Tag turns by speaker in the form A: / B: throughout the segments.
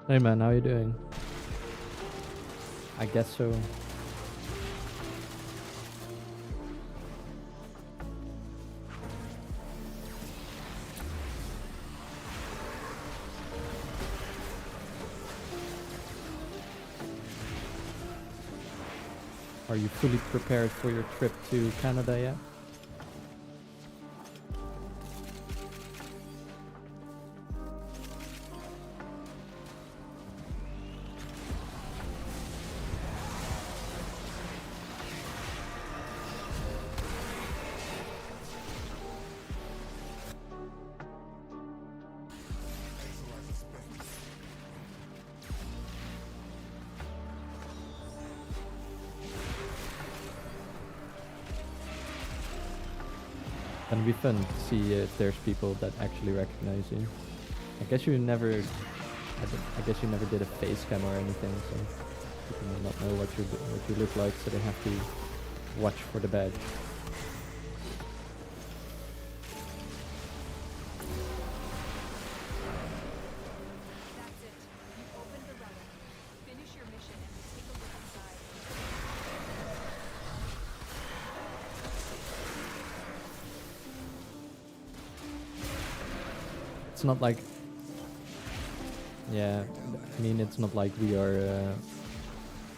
A: Hey man, how you doing? I guess so. Are you fully prepared for your trip to Canada yet? Gonna be fun to see if there's people that actually recognize you. I guess you never did a face cam or anything, so people may not know what you look like, so they have to watch for the badge. It's not like, yeah, I mean, it's not like we are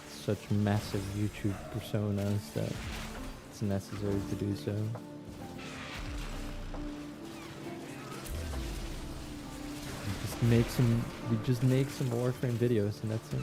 A: such massive YouTube personas that it's necessary to do so. We just make some Warframe videos and that's it.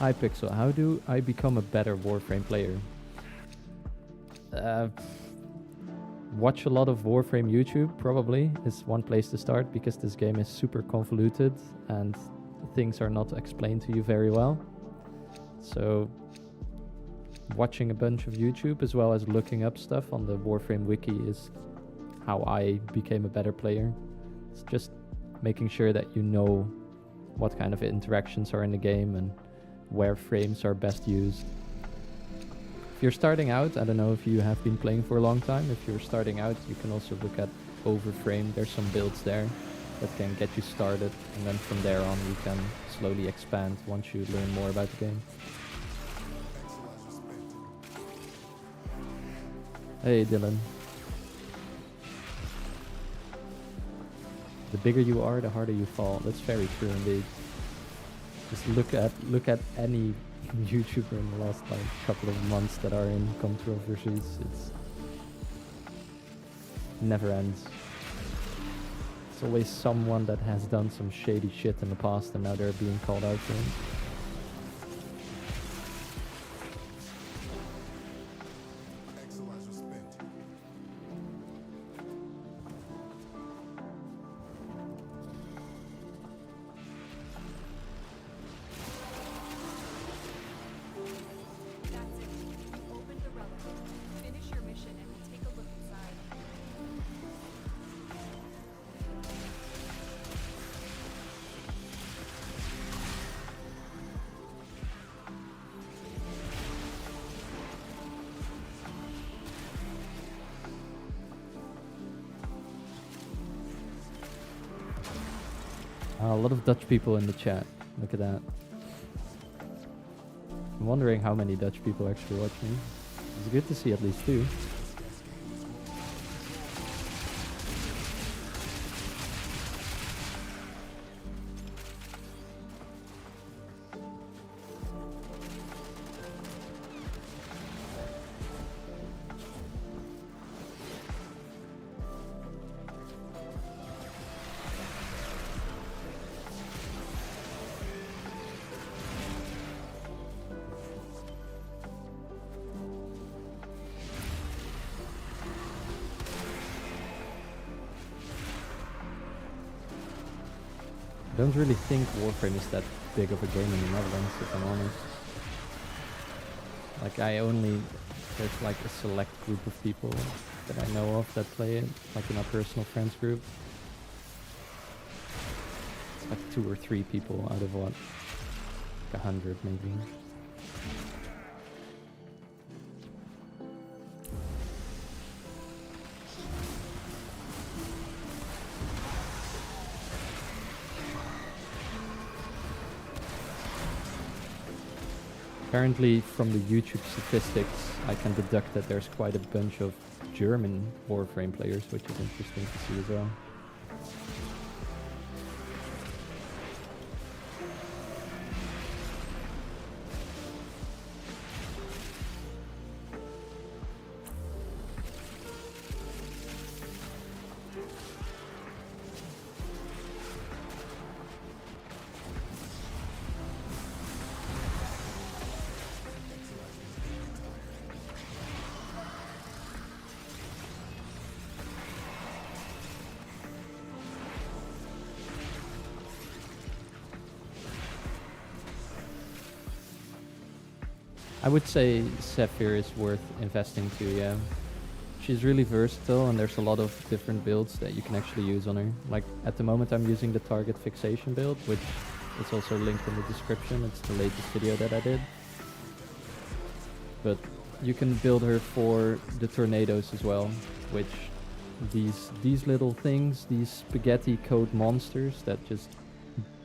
A: Hi Pixel, how do I become a better Warframe player? Watch a lot of Warframe YouTube, probably, is one place to start, because this game is super convoluted and things are not explained to you very well. So watching a bunch of YouTube as well as looking up stuff on the Warframe wiki is how I became a better player. It's just making sure that you know what kind of interactions are in the game and where frames are best used. If you're starting out, I don't know if you have been playing for a long time, if you're starting out you can also look at Overframe. There's some builds there that can get you started, and then from there on you can slowly expand once you learn more about the game. Hey Dylan. The bigger you are, the harder you fall. That's very true indeed. Just look at any YouTuber in the last couple of months that are in controversies. It's never ends. It's always someone that has done some shady shit in the past and now they're being called out for it. A lot of Dutch people in the chat. Look at that. I'm wondering how many Dutch people actually watch me. It's good to see at least 2. I don't really think Warframe is that big of a game in the Netherlands, if I'm honest. Like there's like a select group of people that I know of that play it, like in our personal friends group. It's like 2 or 3 people out of what? Like 100 maybe. Apparently, from the YouTube statistics, I can deduct that there's quite a bunch of German Warframe players, which is interesting to see as well. I would say Zephyr is worth investing to, yeah. She's really versatile and there's a lot of different builds that you can actually use on her. Like at the moment I'm using the target fixation build, which is also linked in the description. It's the latest video that I did. But you can build her for the tornadoes as well, which these little things, these spaghetti code monsters that just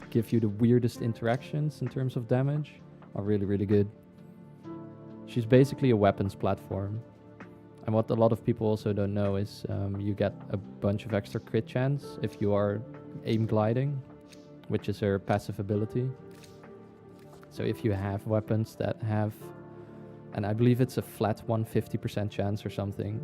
A: give you the weirdest interactions in terms of damage are really, really good. She's basically a weapons platform. And what a lot of people also don't know is you get a bunch of extra crit chance if you are aim gliding, which is her passive ability. So if you have weapons that have, and I believe it's a flat 150% chance or something,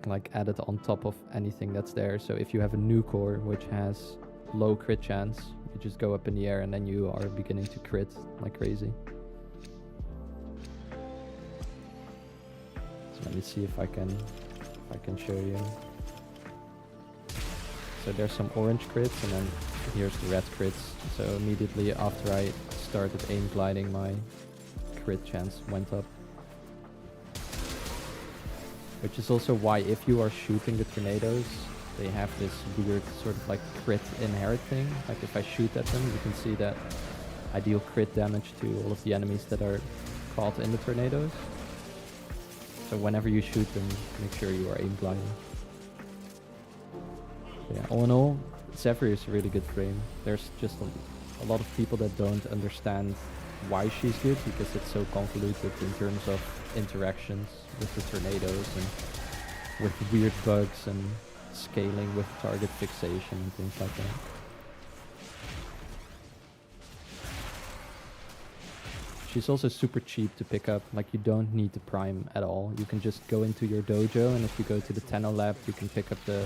A: like added on top of anything that's there. So if you have a new core which has low crit chance, you just go up in the air and then you are beginning to crit like crazy. Let me see if I can show you. So there's some orange crits and then here's the red crits. So immediately after I started aim gliding, my crit chance went up. Which is also why if you are shooting the tornadoes, they have this weird sort of like crit inherit thing. Like if I shoot at them, you can see that I deal crit damage to all of the enemies that are caught in the tornadoes. So whenever you shoot them, make sure you are aim gliding. So yeah, all in all, Zephyr is a really good frame. There's just a lot of people that don't understand why she's good because it's so convoluted in terms of interactions with the tornadoes and with weird bugs and scaling with target fixation and things like that. She's also super cheap to pick up, like you don't need the prime at all. You can just go into your dojo and if you go to the Tenno lab you can pick up the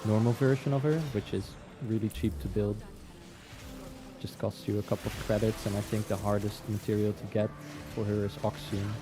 A: normal version of her, which is really cheap to build. Just costs you a couple of credits and I think the hardest material to get for her is Oxygen.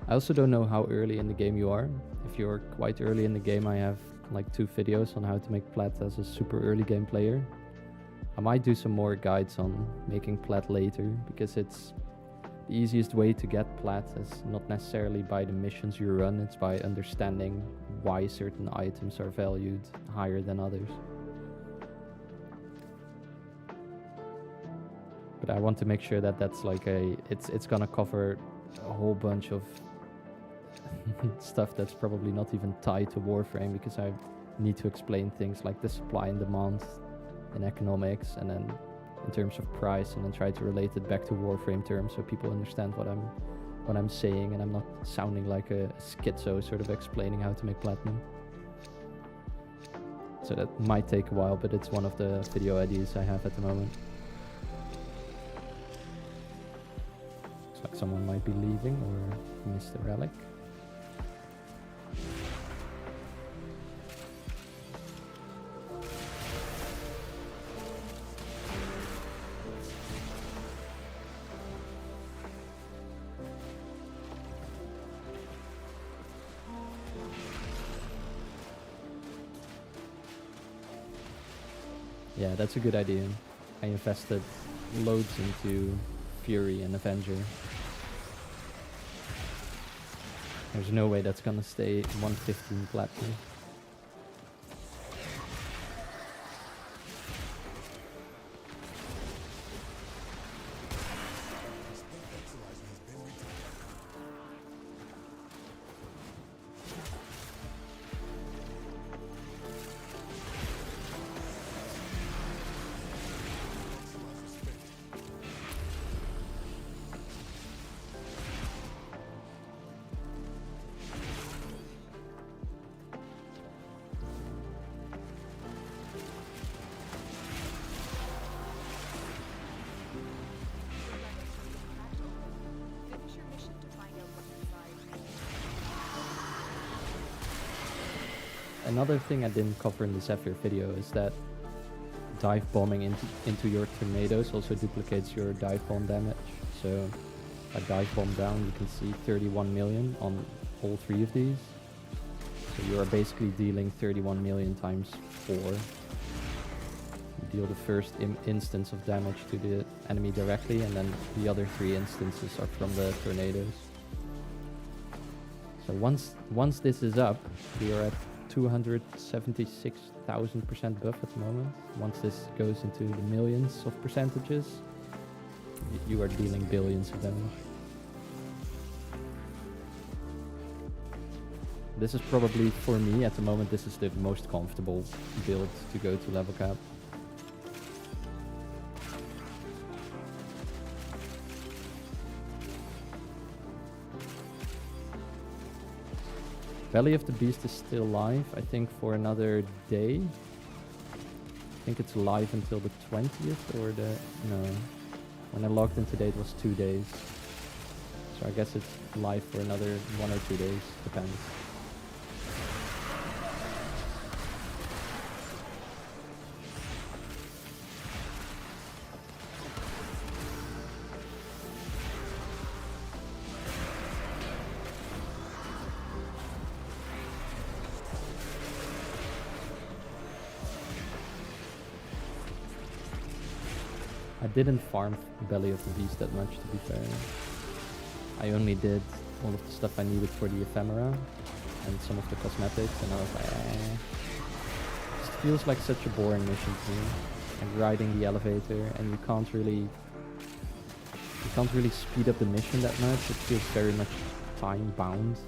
A: I also don't know how early in the game you are. If you're quite early in the game, I have like 2 videos on how to make plat as a super early game player. I might do some more guides on making plat later, because it's the easiest way to get plat is not necessarily by the missions you run, it's by understanding why certain items are valued higher than others. But I want to make sure that that's like it's gonna cover a whole bunch of stuff that's probably not even tied to Warframe, because I need to explain things like the supply and demand in economics, and then in terms of price, and then try to relate it back to Warframe terms so people understand what I'm saying, and I'm not sounding like a schizo sort of explaining how to make platinum. So that might take a while, but it's one of the video ideas I have at the moment. Looks like someone might be leaving, or Mr. Relic. Yeah, that's a good idea. I invested loads into Fury and Avenger. There's no way that's gonna stay 115 platinum. Another thing I didn't cover in the Zephyr video is that dive bombing into your tornadoes also duplicates your dive bomb damage. So if I dive bomb down, you can see 31 million on all 3 of these. So you are basically dealing 31 million times 4. You deal the first instance of damage to the enemy directly, and then the other 3 instances are from the tornadoes. So once this is up, we are at 276,000% buff at the moment. Once this goes into the millions of percentages, you are dealing billions of damage. This is probably, for me at the moment, this is the most comfortable build to go to level cap. Belly of the Beast is still live, I think, for another day. I think it's live until the 20th or no. When I logged in today it was 2 days. So I guess it's live for another 1 or 2 days, depends. I didn't farm Belly of the Beast that much, to be fair. I only did all of the stuff I needed for the ephemera and some of the cosmetics, and I was like, eh. It feels like such a boring mission to me. And riding the elevator, and you can't really speed up the mission that much. It feels very much time bound,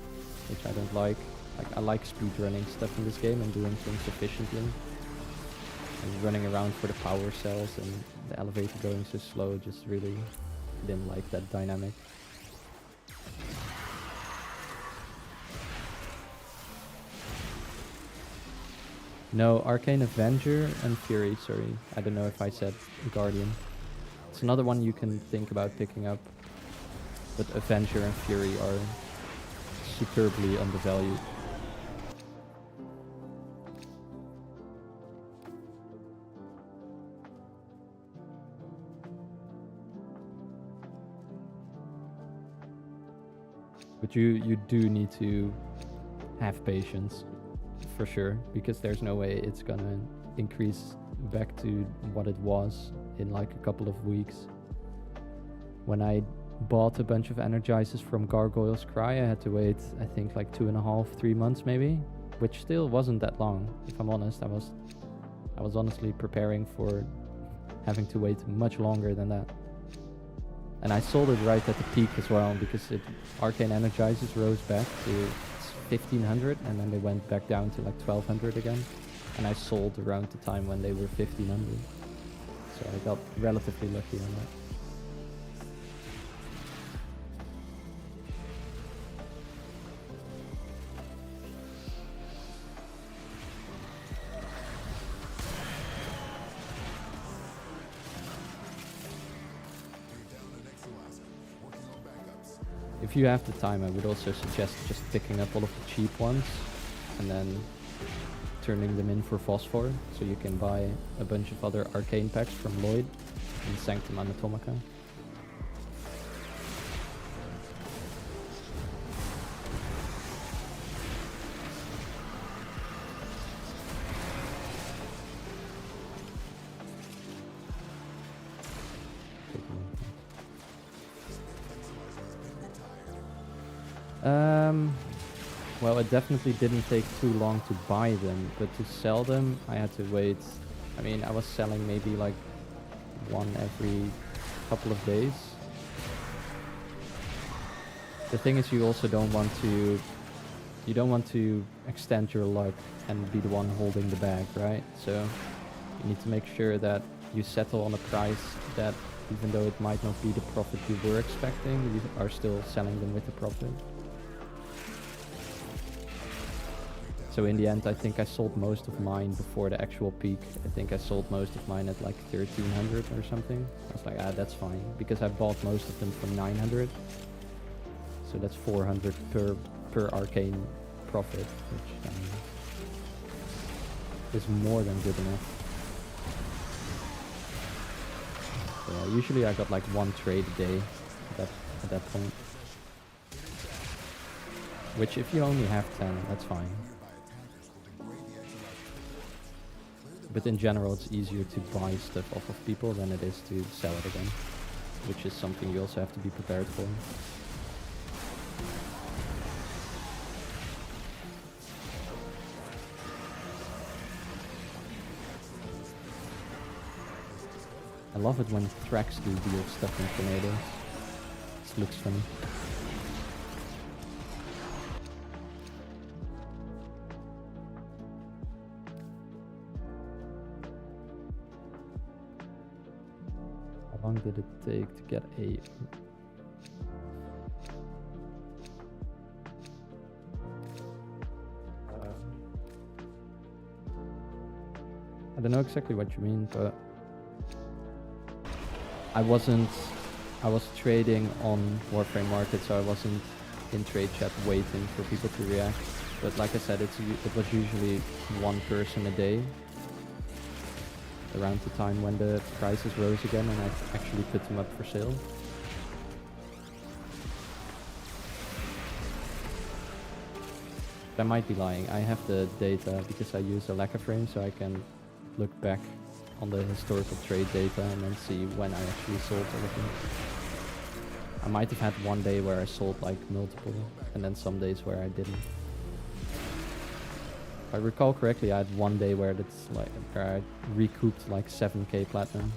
A: which I don't like. Like, I like speedrunning stuff in this game and doing things efficiently. And running around for the power cells and the elevator going so slow, just really didn't like that dynamic. No, Arcane Avenger and Fury, sorry. I don't know if I said Guardian. It's another one you can think about picking up. But Avenger and Fury are superbly undervalued. But you do need to have patience, for sure, because there's no way it's gonna increase back to what it was in like a couple of weeks. When I bought a bunch of energizers from Gargoyle's Cry, I had to wait, I think, like 2.5, 3 months maybe, which still wasn't that long, if I'm honest. I was honestly preparing for having to wait much longer than that. And I sold it right at the peak as well because Arcane Energizes rose back to 1500 and then they went back down to like 1200 again. And I sold around the time when they were 1500. So I got relatively lucky on that. If you have the time, I would also suggest just picking up all of the cheap ones and then turning them in for phosphor, so you can buy a bunch of other arcane packs from Lloyd and Sanctum Anatomica. Well, it definitely didn't take too long to buy them, but to sell them, I had to wait. I mean, I was selling maybe like one every couple of days. The thing is, you also don't want to extend your luck and be the one holding the bag, right? So you need to make sure that you settle on a price that, even though it might not be the profit you were expecting, you are still selling them with a profit. So in the end, I think I sold most of mine before the actual peak. I think I sold most of mine at like 1300 or something. I was like, that's fine, because I bought most of them for 900. So that's 400 per arcane profit, which is more than good enough. So yeah, usually I got like one trade a day at that point. Which, if you only have 10, that's fine. But in general, it's easier to buy stuff off of people than it is to sell it again, which is something you also have to be prepared for. I love it when Thrax do weird stuff in tornadoes. It looks funny. How long did it take to get a... I don't know exactly what you mean, but I was trading on Warframe market, so I wasn't in trade chat waiting for people to react. But like I said, it was usually one person a day around the time when the prices rose again, and I actually put them up for sale. I might be lying. I have the data because I use a Warframe, so I can look back on the historical trade data and then see when I actually sold everything. I might have had one day where I sold like multiple, and then some days where I didn't. If I recall correctly, I had one day where I recouped like 7k platinum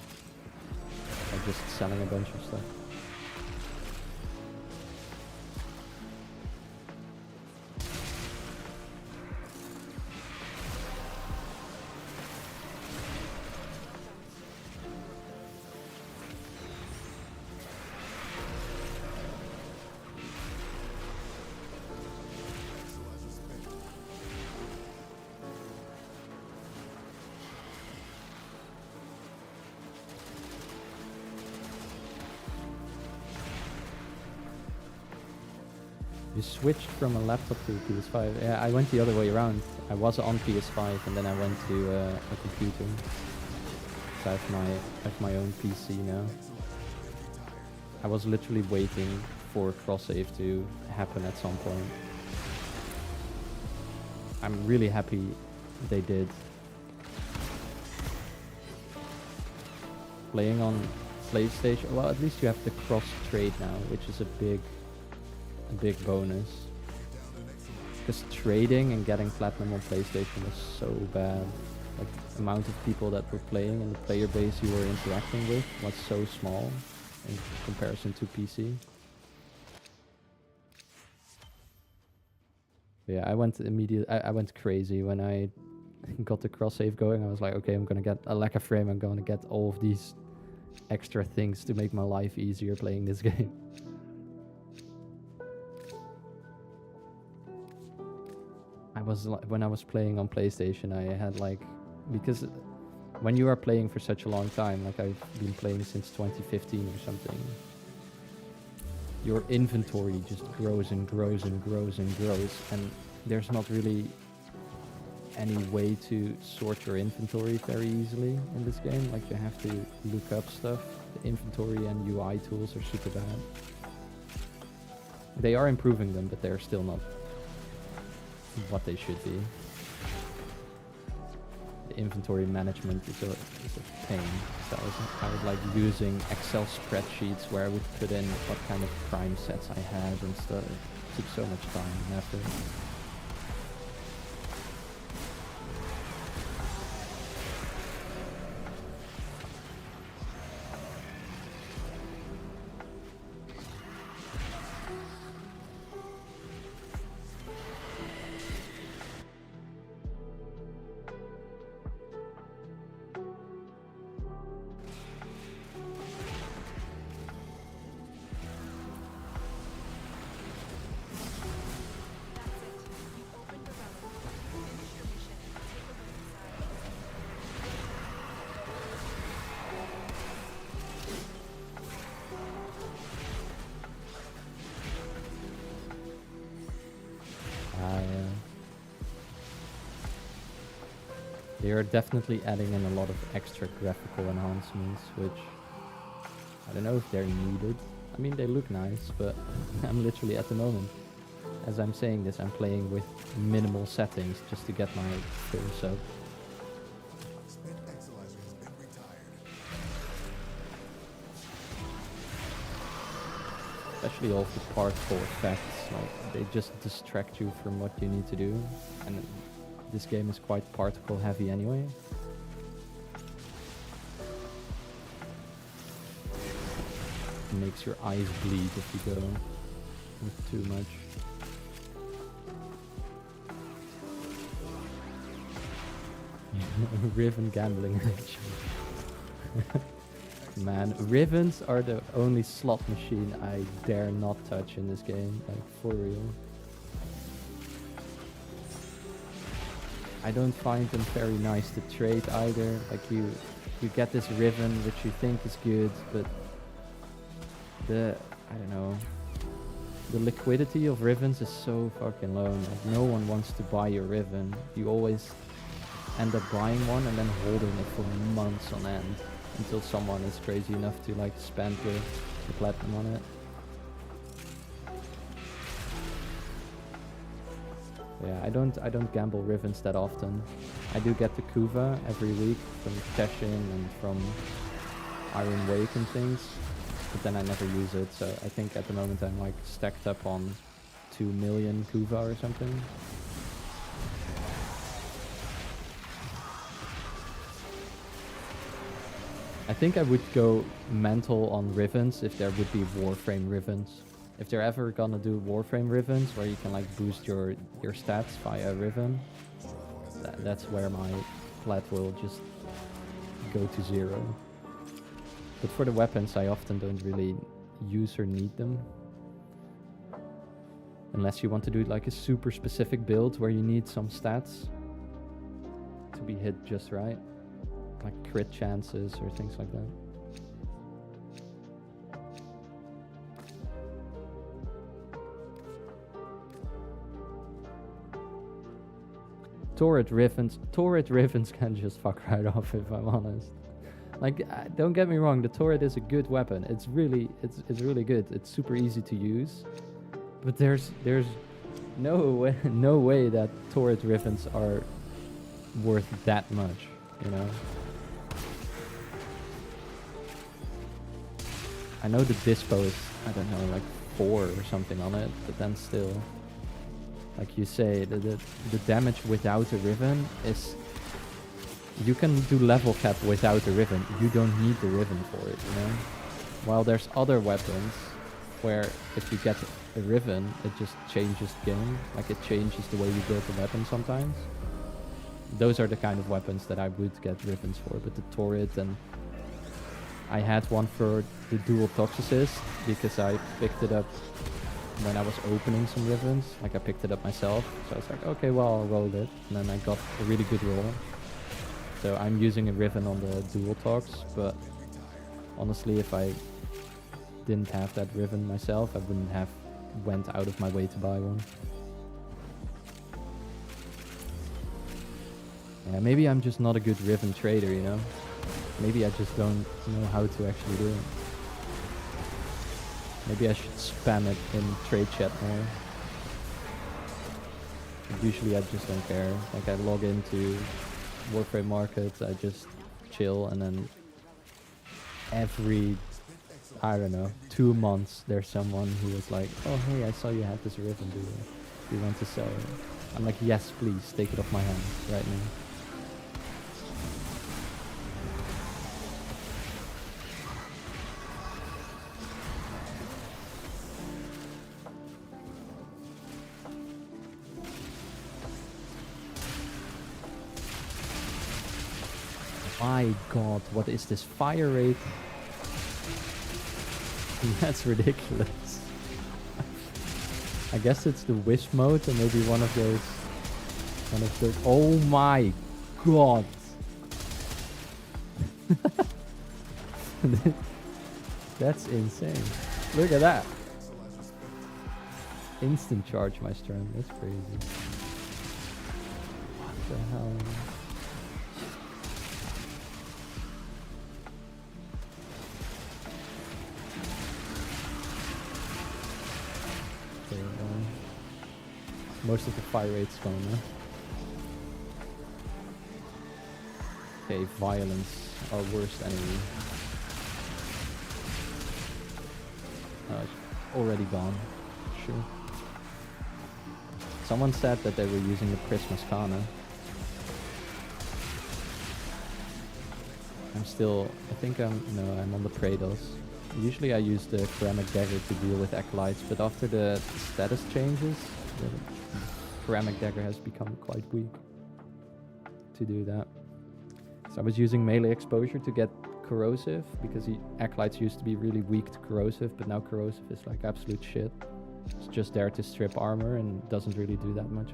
A: by just selling a bunch of stuff. You switched from a laptop to a PS5. Yeah, I went the other way around. I was on PS5 and then I went to a computer. So I have my own PC now. I was literally waiting for cross-save to happen at some point. I'm really happy they did. Playing on PlayStation, well, at least you have the cross-trade now, which is a big bonus. Because trading and getting platinum on PlayStation was so bad. Like, the amount of people that were playing and the player base you were interacting with was so small. in comparison to PC. Yeah, I went crazy when I got the cross save going. I was like, okay, I'm gonna get a lack of frame. I'm gonna get all of these extra things to make my life easier playing this game. When I was playing on PlayStation, I had like, because when you are playing for such a long time, like I've been playing since 2015 or something, your inventory just grows and grows and grows and grows, and there's not really any way to sort your inventory very easily in this game. Like you have to look up stuff. The inventory and UI tools are super bad. They are improving them, but they're still not what they should be. The inventory management is a pain. So I was like using Excel spreadsheets where I would put in what kind of prime sets I had and stuff. It took so much time and effort. They are definitely adding in a lot of extra graphical enhancements, which I don't know if they're needed. I mean, they look nice, but I'm literally at the moment, as I'm saying this, I'm playing with minimal settings just to get my first up. Especially all the particle effects, like they just distract you from what you need to do, and this game is quite particle heavy anyway. It makes your eyes bleed if you go with too much. Riven gambling. Man, Rivens are the only slot machine I dare not touch in this game, like for real. I don't find them very nice to trade either. Like you get this Riven which you think is good, but I don't know, the liquidity of Rivens is so fucking low. Like no one wants to buy your Riven. You always end up buying one and then holding it for months on end until someone is crazy enough to like spend the platinum on it. Yeah, I don't gamble Rivens that often. I do get the Kuva every week from Teshin and from Iron Wake and things, but then I never use it, so I think at the moment I'm like stacked up on 2 million Kuva or something. I think I would go mental on Rivens if there would be Warframe Rivens. If they're ever gonna do Warframe Rivens where you can like boost your stats via Riven, that's where my plat will just go to 0. But for the weapons I often don't really use or need them. Unless you want to do like a super specific build where you need some stats to be hit just right. Like crit chances or things like that. Turret Rivens can just fuck right off if I'm honest. Like, don't get me wrong, the turret is a good weapon. It's really good. It's super easy to use. But there's no way that turret Rivens are worth that much, you know? I know the dispo is, I don't know, like 4 or something on it, but then still, like you say, the damage without a Riven is, you can do level cap without a Riven. You don't need the Riven for it, you know? While there's other weapons where if you get a Riven, it just changes the game. Like it changes the way you build the weapon sometimes. Those are the kind of weapons that I would get Rivens for, but the turret, and I had one for the dual Toxicist because I picked it up when I was opening some Rivens. Like I picked it up myself, so I was like, okay, well, I'll roll it. And then I got a really good roll. So I'm using a Riven on the dual Tox, but honestly, if I didn't have that Riven myself, I wouldn't have went out of my way to buy one. Yeah, maybe I'm just not a good Riven trader, you know? Maybe I just don't know how to actually do it. Maybe I should spam it in trade chat more. But usually I just don't care. Like I log into Warframe market, I just chill, and then every, I don't know, 2 months there's someone who is like, oh hey, I saw you have this Riven, do you want to sell it? I'm like, yes please, take it off my hands right now. My god, what is this fire rate? That's ridiculous. I guess it's the wish mode, or maybe one of those. Oh my god! That's insane. Look at that. Instant charge my stern. That's crazy. What the hell? Most of the fire rate's gone now. Okay, violence, our worst enemy. It's already gone. Sure. Someone said that they were using the Christmas Kana. I'm on the Praedos. Usually I use the ceramic dagger to deal with acolytes, but after the status changes, the ceramic dagger has become quite weak to do that. So I was using melee exposure to get corrosive, because acolytes used to be really weak to corrosive, but now corrosive is like absolute shit. It's just there to strip armor and doesn't really do that much.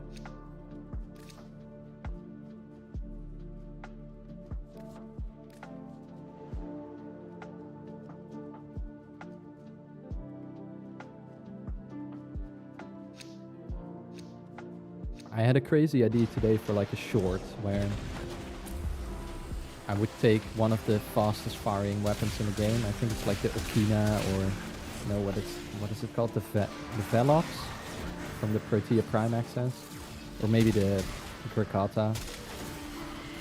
A: I had a crazy idea today for like a short where I would take one of the fastest firing weapons in the game. I think it's like the Okina, or what is it called? The Velox from the Protea Prime Access, or maybe the Graphical,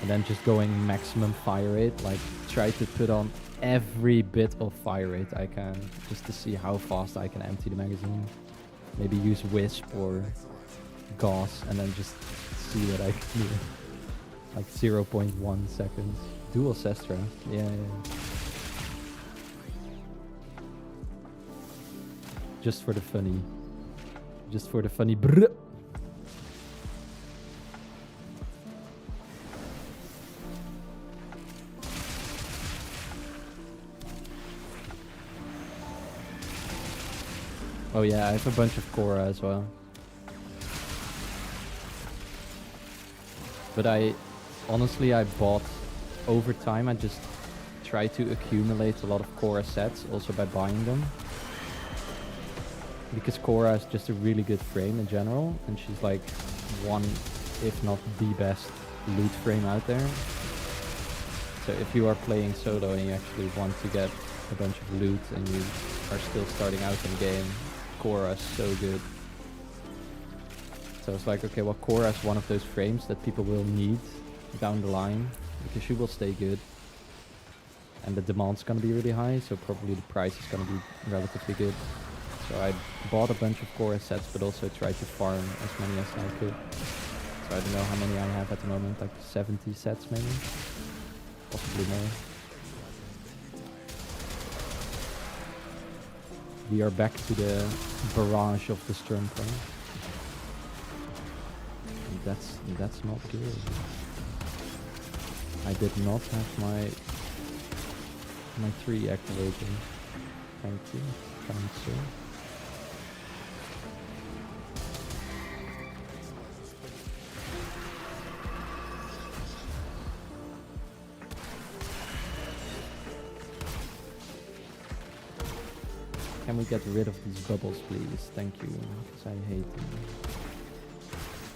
A: and then just going maximum fire rate. Like try to put on every bit of fire rate I can, just to see how fast I can empty the magazine. Maybe use Wisp or Gauss, and then just see what I can do. Like 0.1 seconds. Dual Sestra. Yeah. Just for the funny. Just for the funny brr. Oh yeah, I have a bunch of Korra as well. But honestly, I bought, over time, I just try to accumulate a lot of Korra sets, also by buying them. Because Korra is just a really good frame in general, and she's like one, if not the best loot frame out there. So if you are playing solo and you actually want to get a bunch of loot and you are still starting out in the game, Korra is so good. So it's like, okay, well, Korra is one of those frames that people will need down the line, because she will stay good. And the demand's gonna be really high, so probably the price is gonna be relatively good. So I bought a bunch of Korra sets, but also tried to farm as many as I could. So I don't know how many I have at the moment, like 70 sets maybe? Possibly more. We are back to the barrage of the Sturmplane. That's not good. I did not have my 3 activated. Thank you, kind sir. Can we get rid of these bubbles, please? Thank you, because I hate them.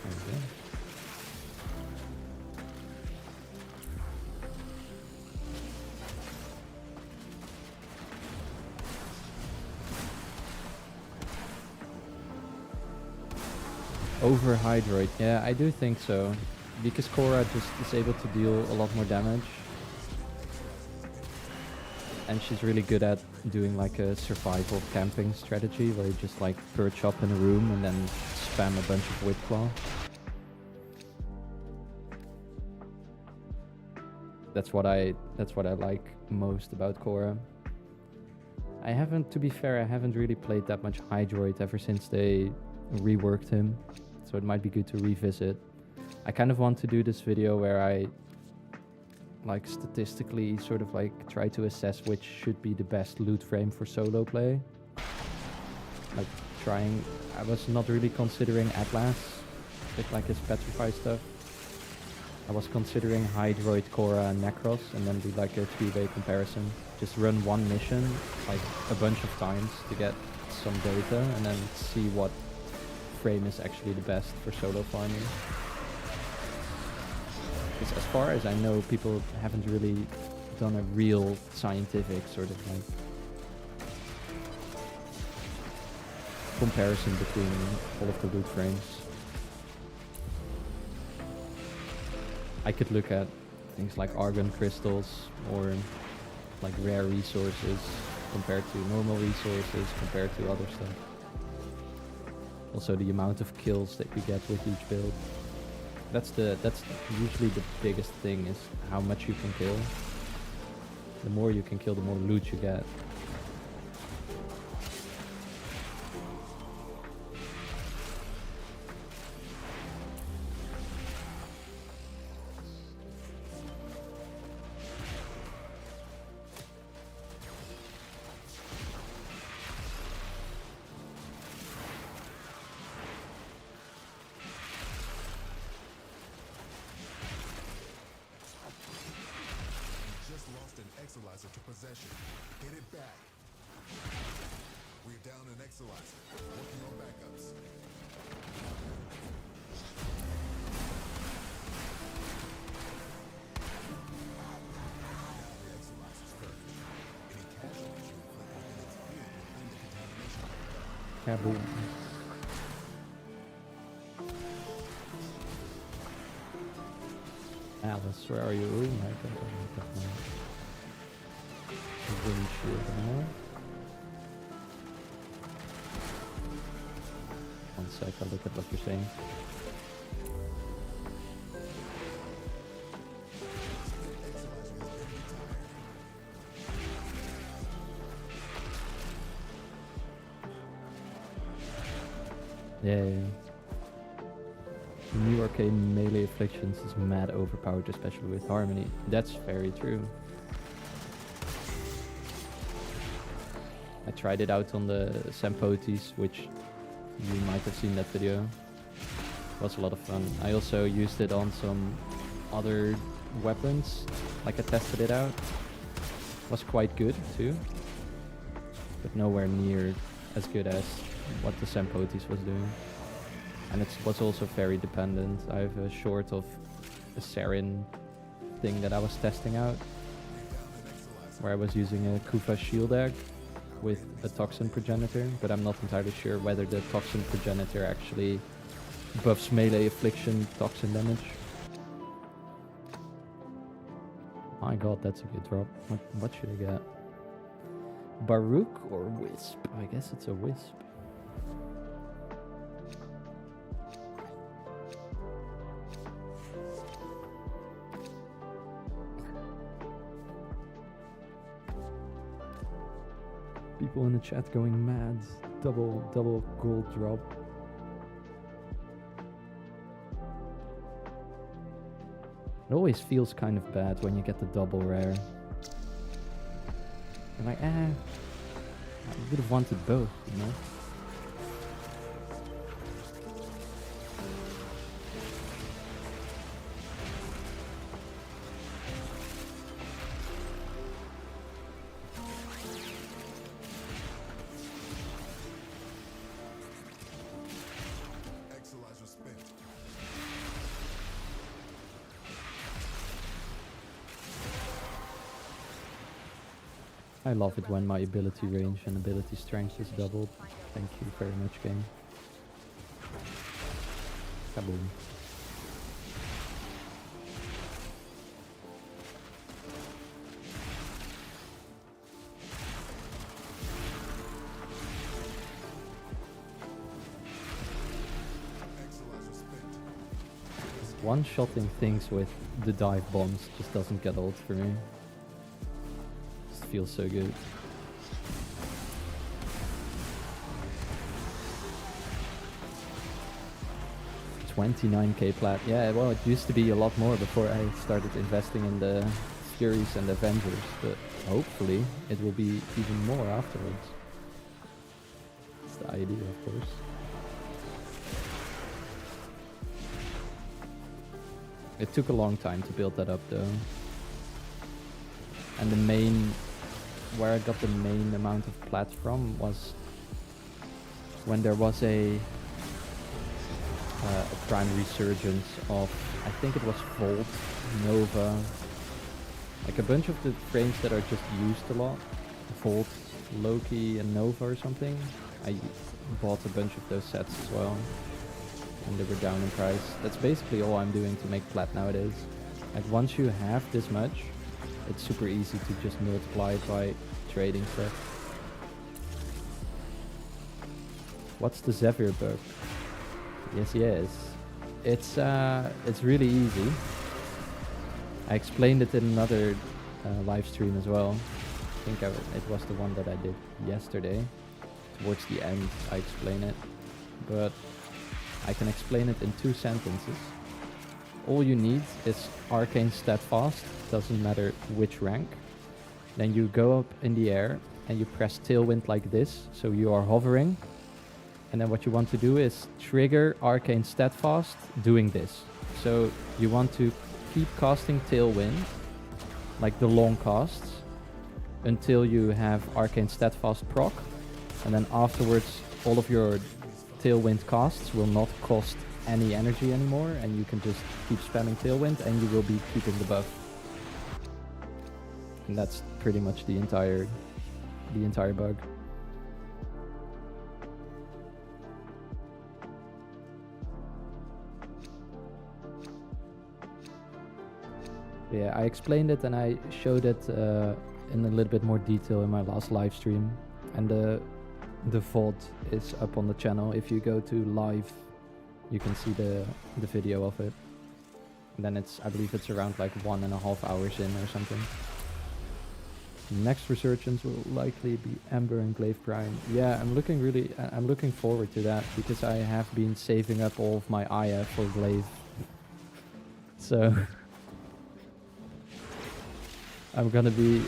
A: Okay. Overhydrate, yeah, I do think so. Because Korra just is able to deal a lot more damage. And she's really good at doing like a survival camping strategy where you just like perch up in a room and then spam a bunch of Whip Claw. That's what I like most about Korra. To be fair, I haven't really played that much Hydroid ever since they reworked him. So it might be good to revisit. I kind of want to do this video where I like statistically sort of like try to assess which should be the best loot frame for solo play. Like I was not really considering Atlas with like his petrify stuff. I was considering Hydroid, Korra and Necros and then do like a 3-way comparison. Just run one mission like a bunch of times to get some data and then see what frame is actually the best for solo farming. Because as far as I know, people haven't really done a real scientific sort of like comparison between all of the loot frames. I could look at things like argon crystals or like rare resources compared to normal resources compared to other stuff. Also the amount of kills that you get with each build. That's usually the biggest thing, is how much you can kill. The more you can kill, the more loot you get.
B: To possession. Get it back. We're down an Exalizer. Working on backups. Now the Exalizer's furnished. Any casualties you inflict within its field will end the contamination.
A: Kaboom. Alice, where are you? Oh my god. One sec, I'll look at what you're saying. Yeah. The new Arcane melee afflictions is mad overpowered, especially with Harmony. That's very true. I tried it out on the Sampotis, which you might have seen that video. It was a lot of fun. I also used it on some other weapons, like I tested it out. It was quite good too, but nowhere near as good as what the Sampotis was doing. And it was also very dependent. I have a short of a Sarin thing that I was testing out, where I was using a Kufa shield egg with a toxin progenitor, but I'm not entirely sure whether the toxin progenitor actually buffs melee affliction toxin damage. My god, that's a good drop. What should I get? Baruch or Wisp? I guess it's a Wisp. People in the chat going mad. Double gold drop. It always feels kind of bad when you get the double rare. You're like, I would have wanted both, you know? I love it when my ability range and ability strength is doubled. Thank you very much, game. Kaboom. One-shotting things with the dive bombs just doesn't get old for me. Feels so good. 29k plat. Yeah, well, it used to be a lot more before I started investing in the Furies and Avengers, but hopefully it will be even more afterwards. That's the idea, of course. It took a long time to build that up, though. And the main, where I got the main amount of plat from was when there was a prime resurgence of, I think it was Volt, Nova, like a bunch of the frames that are just used a lot. Volt, Loki and Nova or something. I bought a bunch of those sets as well. And they were down in price. That's basically all I'm doing to make plat nowadays. Like once you have this much, it's super easy to just multiply it by trading stuff. What's the Zephyr bug? Yes. It's really easy. I explained it in another live stream as well. I think it was the one that I did yesterday. Towards the end I explain it. But I can explain it in 2 sentences. All you need is Arcane Steadfast, doesn't matter which rank. Then you go up in the air and you press Tailwind like this, so you are hovering. And then what you want to do is trigger Arcane Steadfast doing this. So you want to keep casting Tailwind, like the long casts, until you have Arcane Steadfast proc. And then afterwards all of your Tailwind casts will not cost any energy anymore, and you can just keep spamming Tailwind and you will be keeping the buff. And that's pretty much the entire bug. Yeah, I explained it and I showed it in a little bit more detail in my last live stream. And the VOD is up on the channel. If you go to live, you can see the video of it. And then I believe it's around like 1.5 hours in or something. Next resurgence will likely be Ember and Glaive Prime. Yeah, I'm looking forward to that because I have been saving up all of my Aya for Glaive. So I'm gonna be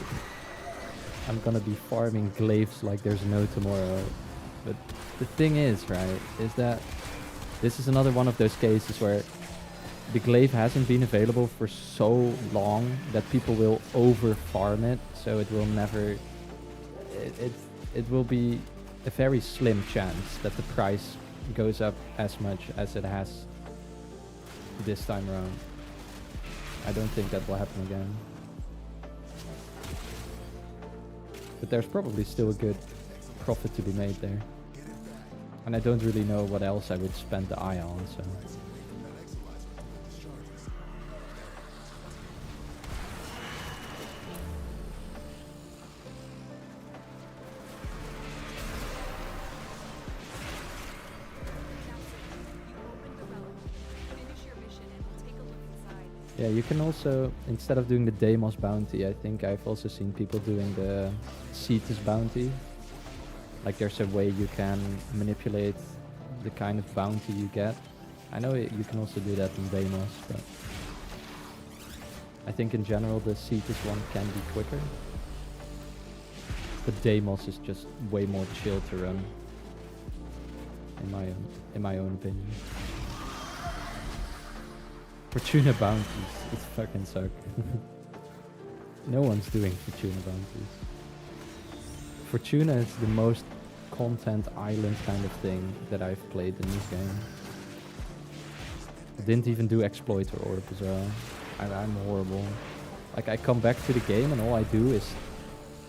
A: farming Glaives like there's no tomorrow. But the thing is, right, is that this is another one of those cases where the Glaive hasn't been available for so long that people will over farm it, so it will never, it will be a very slim chance that the price goes up as much as it has this time around. I don't think that will happen again. But there's probably still a good profit to be made there. And I don't really know what else I would spend the eye on, so. Yeah, you can also, instead of doing the Deimos bounty, I think I've also seen people doing the Cetus bounty. Like there's a way you can manipulate the kind of bounty you get. I know you can also do that in Deimos, but I think in general the Cetus one can be quicker. But Deimos is just way more chill to run, in my own opinion. Fortuna bounties, it fucking suck. No one's doing Fortuna bounties. Fortuna is the most content island kind of thing that I've played in this game. I didn't even do Exploiter Orb as well. I'm horrible. Like I come back to the game and all I do is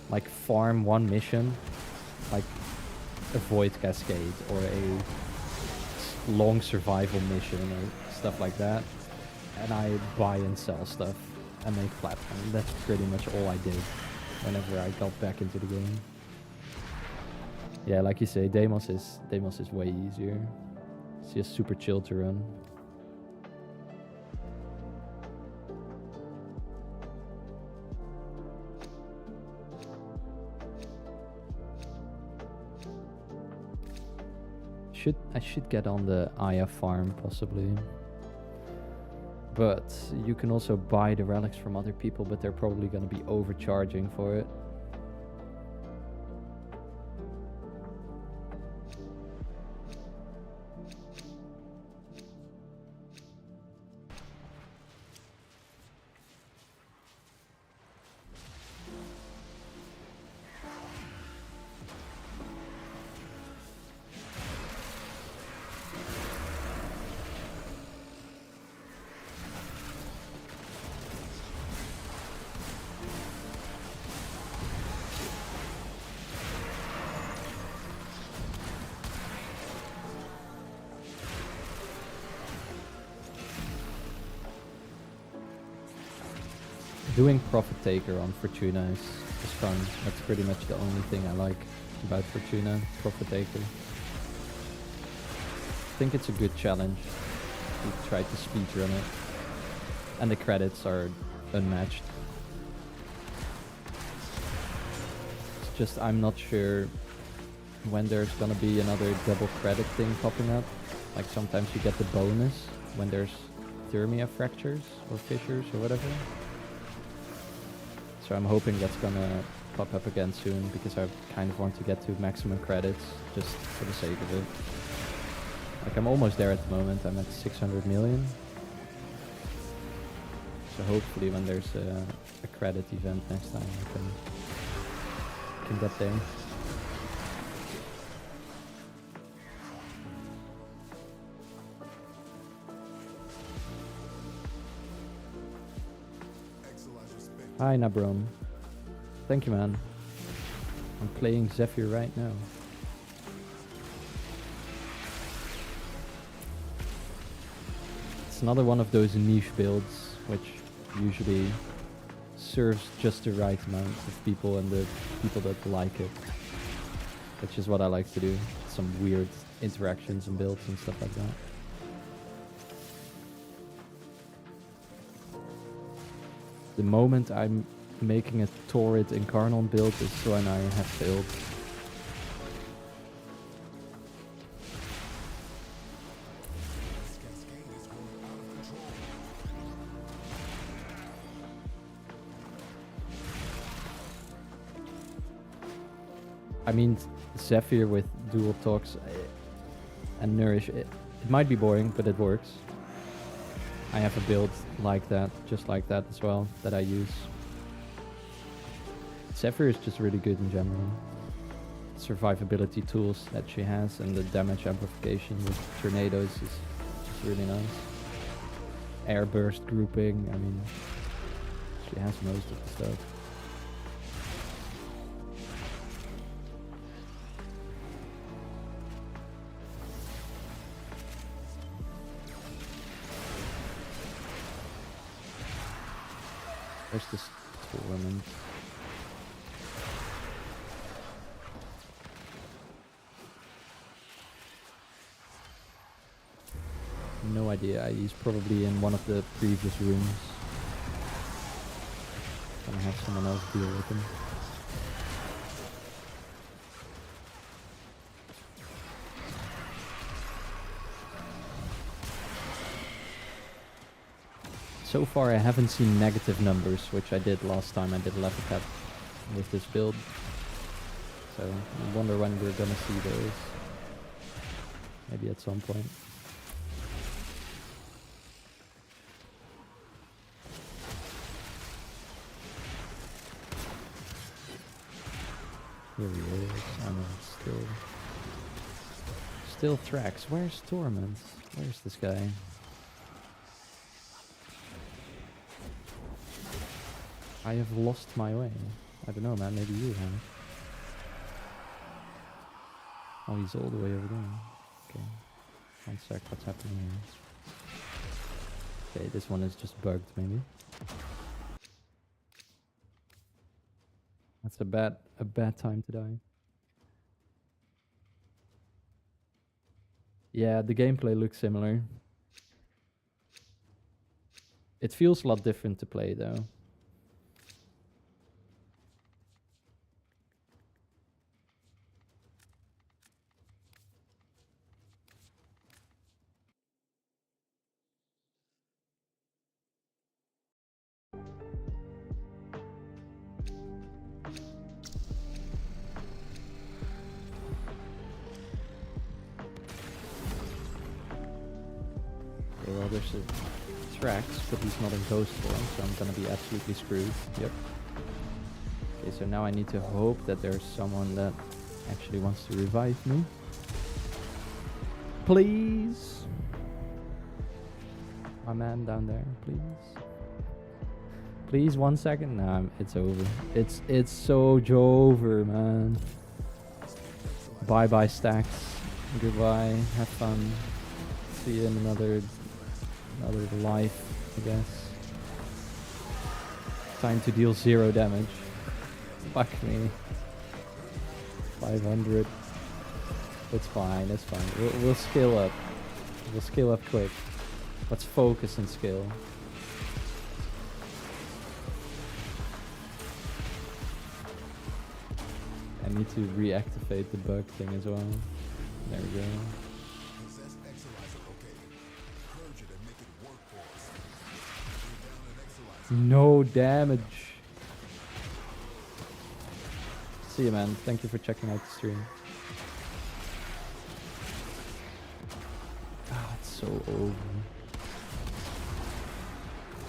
A: like farm one mission, like avoid Cascade or a long survival mission or stuff like that. And I buy and sell stuff and make platform. That's pretty much all I did whenever I got back into the game. Yeah, like you say, Deimos is way easier. It's just super chill to run. I should get on the Aya farm possibly. But you can also buy the relics from other people, but they're probably going to be overcharging for it. Doing Profit Taker on Fortuna is fun. That's pretty much the only thing I like about Fortuna, Profit Taker. I think it's a good challenge. You try to speedrun it. And the credits are unmatched. It's just I'm not sure when there's gonna be another double credit thing popping up. Like sometimes you get the bonus when there's thermia fractures or fissures or whatever. So I'm hoping that's gonna pop up again soon because I kind of want to get to maximum credits just for the sake of it. Like I'm almost there at the moment, I'm at 600 million. So hopefully when there's a credit event next time I can get there. Hi Nabron. Thank you, man. I'm playing Zephyr right now. It's another one of those niche builds which usually serves just the right amount of people and the people that like it. Which is what I like to do. Some weird interactions and builds and stuff like that. The moment I'm making a Torrid Incarnon build is when I have failed. I mean, Zephyr with dual talks and Nourish, it might be boring, but it works. I have a build like that, just like that as well, that I use. Zephyr is just really good in general. Survivability tools that she has and the damage amplification with tornadoes is just really nice. Airburst grouping, I mean, she has most of the stuff. Where's this tournament? No idea. He's probably in one of the previous rooms. Gonna have someone else deal with him. So far I haven't seen negative numbers, which I did last time I did Levelcap with this build. So I wonder when we're gonna see those. Maybe at some point. Here he is. I know, still Thrax. Where's Torment? Where's this guy? I have lost my way. I don't know, man. Maybe you have. Oh, he's all the way over there. Okay. One sec. What's happening here? Okay, this one is just bugged, maybe. That's a bad time to die. Yeah, the gameplay looks similar. It feels a lot different to play, though. Okay, well, there's a Thrax, but he's not in ghost form, so I'm gonna be absolutely screwed. Yep. Okay, so now I need to hope that there's someone that actually wants to revive me. Please! My man down there, please. Please, 1 second. Nah, it's over. It's so over, man. Bye-bye stacks. Goodbye. Have fun. See you in another life, I guess. Time to deal 0 damage. Fuck me. 500. It's fine, it's fine. We'll scale up. We'll scale up quick. Let's focus and scale. I need to reactivate the bug thing as well. There we go. No damage. See you, man. Thank you for checking out the stream. Ah, it's so over.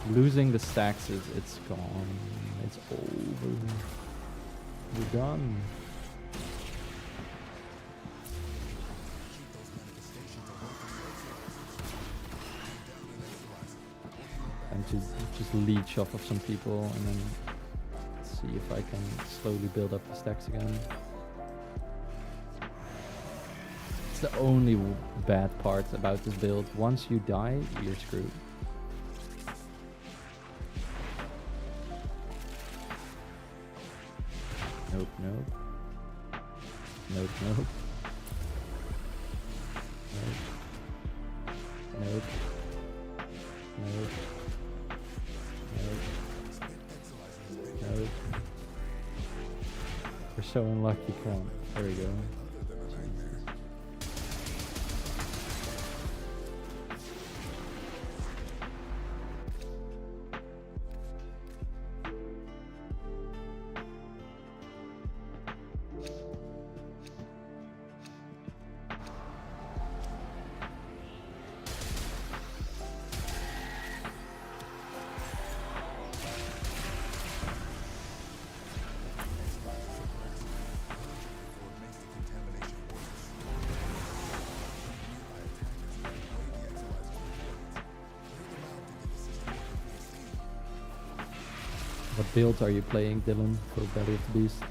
A: Losing the stacks it's gone. It's over. We're done. And just leech off of some people and then see if I can slowly build up the stacks again. It's the only bad part about this build. Once you die, you're screwed. Nope, nope. Nope, nope. Nope. Nope. Nope. Nope. We're so unlucky, come. There we go. What build are you playing, Dylan, for Belly of the Beast?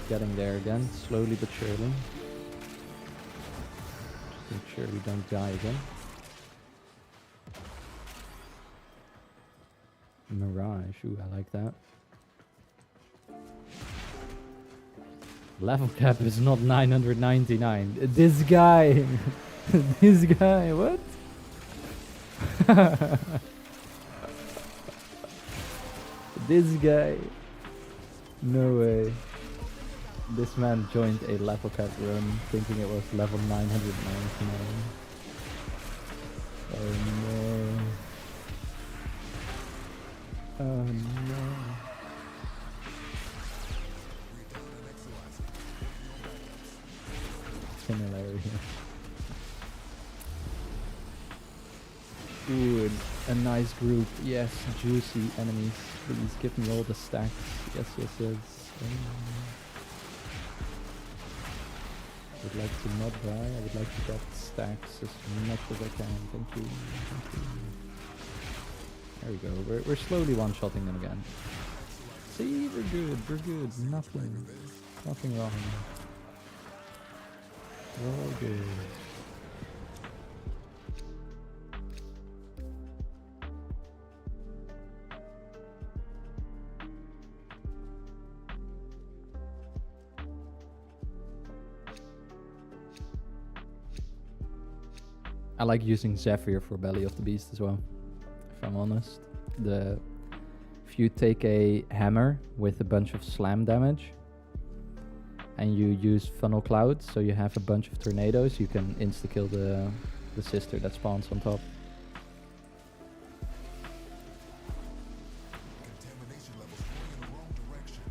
A: Getting there again, slowly but surely. Make sure we don't die again. Mirage, ooh, I like that. Level cap is not 999. This guy. This guy. What? This guy. No way. This man joined a level cap run thinking it was level 999. Oh no. Oh no. It's hilarious. Ooh, a nice group. Yes, juicy enemies. Please give me all the stacks. Yes, yes, yes. I would like to not die. I would like to get stacks as much as I can. Thank you. Thank you. There we go. We're slowly one-shotting them again. See, we're good. We're good. Nothing wrong. We're all good. I like using Zephyr for Belly of the Beast as well, if I'm honest. If you take a hammer with a bunch of slam damage and you use funnel clouds, so you have a bunch of tornadoes, you can insta-kill the sister that spawns on top.
B: Contamination levels going in the wrong direction.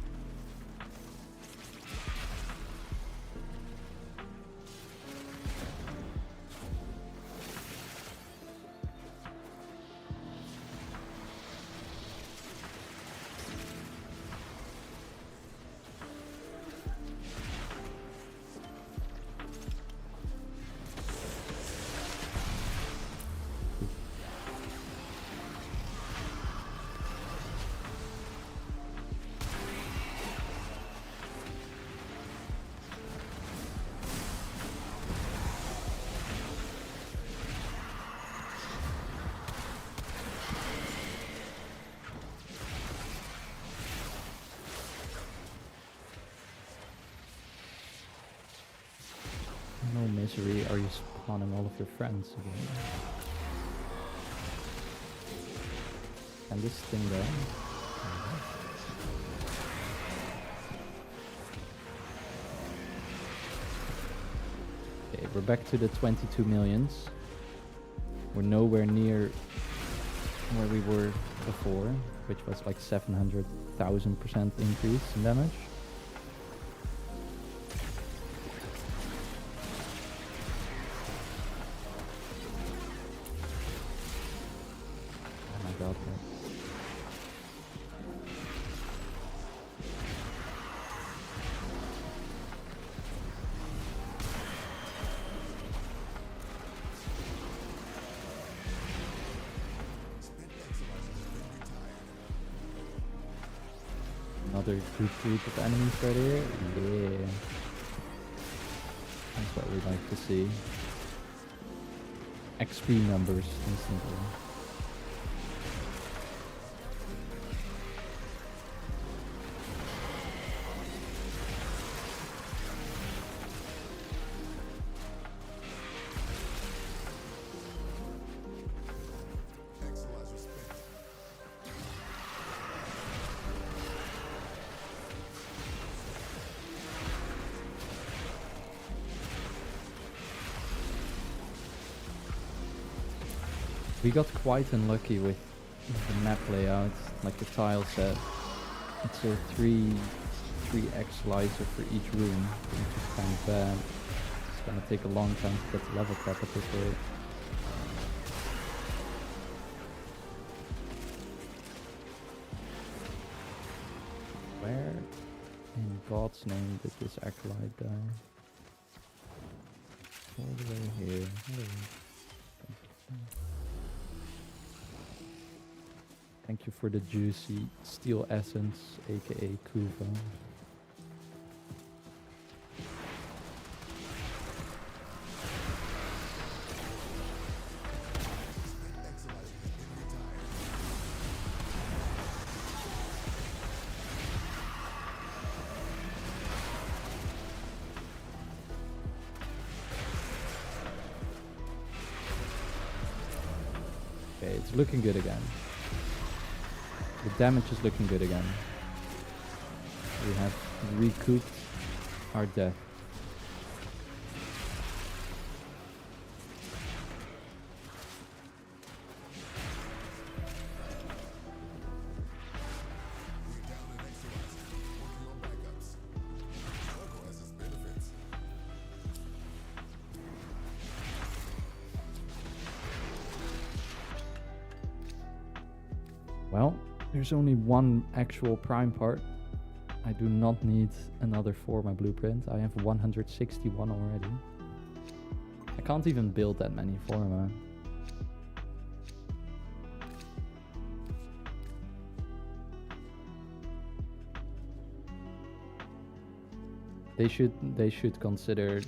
A: No misery, are you spawning all of your friends again? And this thing there? Okay, we're back to the 22 millions. We're nowhere near where we were before, which was like 700,000% increase in damage. Oh my god, man. Another good group of enemies right here. Yeah. That's what we like to see. XP numbers instantly.
B: Exilizer spent.
A: We got quite unlucky with the map layout, like the tile set. It's a 3 Exilizer for each room, which is kind of bad. It's gonna take a long time to get to level cap at this rate. Where in God's name did this acolyte die? All the way here. Thank you for the juicy steel essence, aka Kuva.
B: Exilizer has been retired.
A: It's looking good again. The damage is looking good again. We have recouped our death.
B: We're down an Exolizer, working on backups. Struggle has its benefits.
A: Well, there's only one actual prime part. I do not need another Forma blueprint. I have 161 already. I can't even build that many Forma. They should consider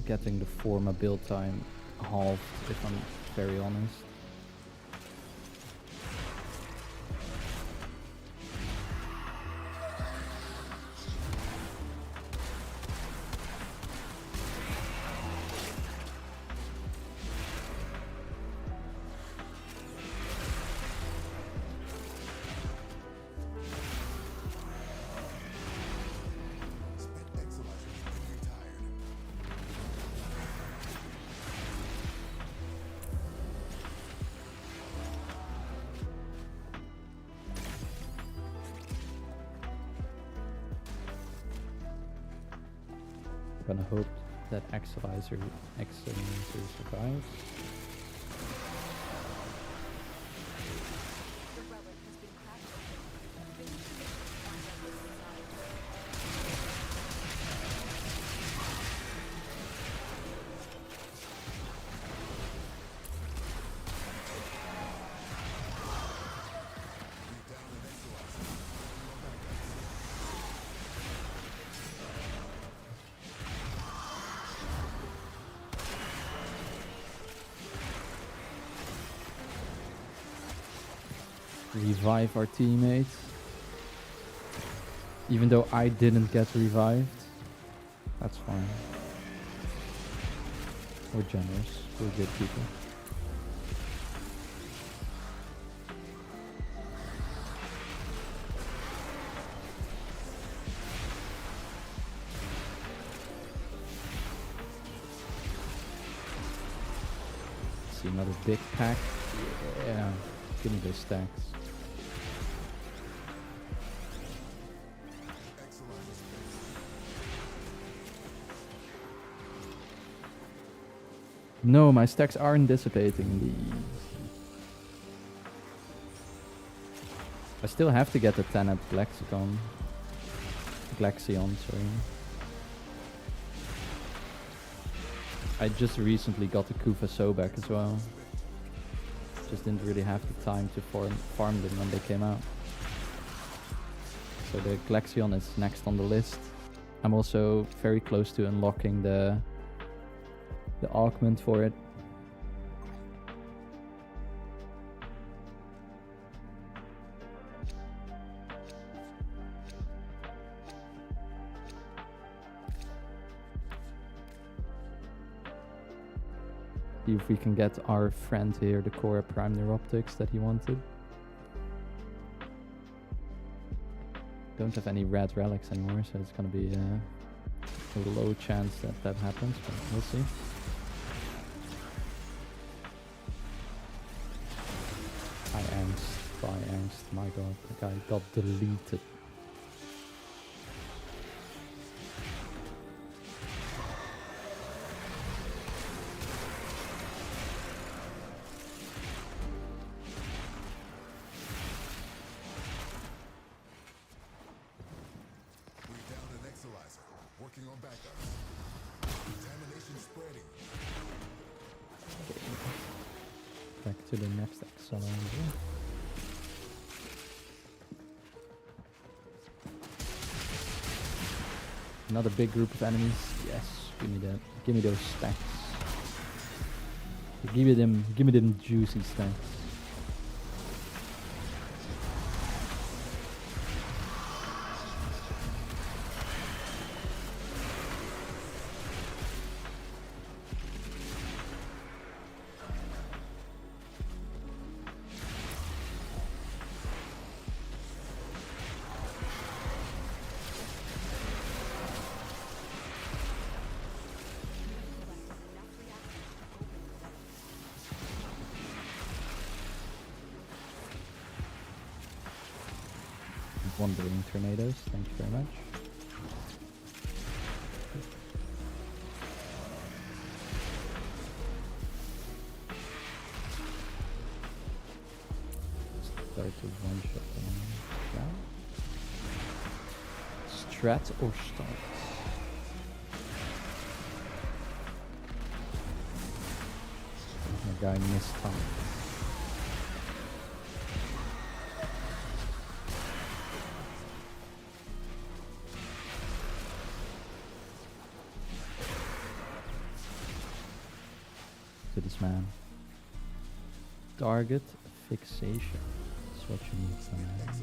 A: getting the Forma build time halved, if I'm very honest.
B: Spent Exolizer being retired.
A: Gonna hope that Exolizer survives.
C: The relic has been cracked open. Finish the mission to find out what's inside.
B: We're down an Exolizer, working on backups.
A: Revive our teammates. Even though I didn't get revived. That's fine. We're generous. We're good people. See another big pack. Yeah. Give me those stacks.
B: Exolizer spent.
A: No, my stacks aren't dissipating. I still have to get the 10 at Glaxion, sorry. I just recently got the Kufa So back as well. Just didn't really have the time to farm them when they came out. So the Glaxion is next on the list. I'm also very close to unlocking the augment for it. See if we can get our friend here, the Cora Prime Neuroptics that he wanted. Don't have any red relics anymore, so it's gonna be a low chance that that happens, but we'll see. By angst, my god, the guy got deleted.
B: We're down an Exolizer, working on backups. Contamination spreading.
A: Back to the next Exolizer. Another big group of enemies. Yes, give me that. Give me those stacks. Give me them juicy stacks. Wandering tornadoes, thank you very much. Start to one shot them down. Strat or start? My guy missed time. To this man. Target fixation. That's what you need from that.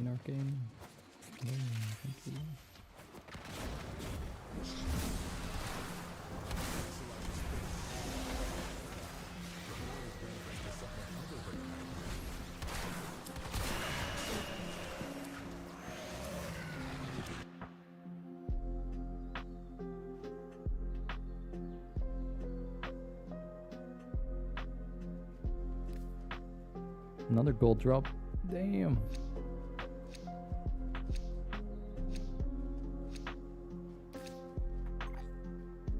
A: Arcane. Oh, thank you. Another gold drop. Damn.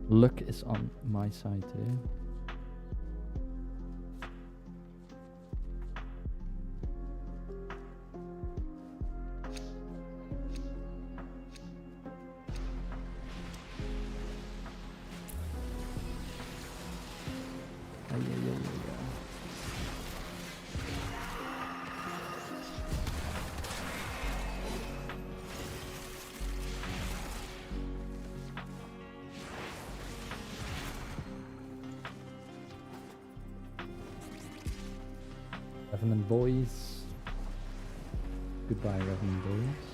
A: Luck is on my side today. Ay, ay, ay, ay, ay. Revenant boys. Goodbye, Revenant boys.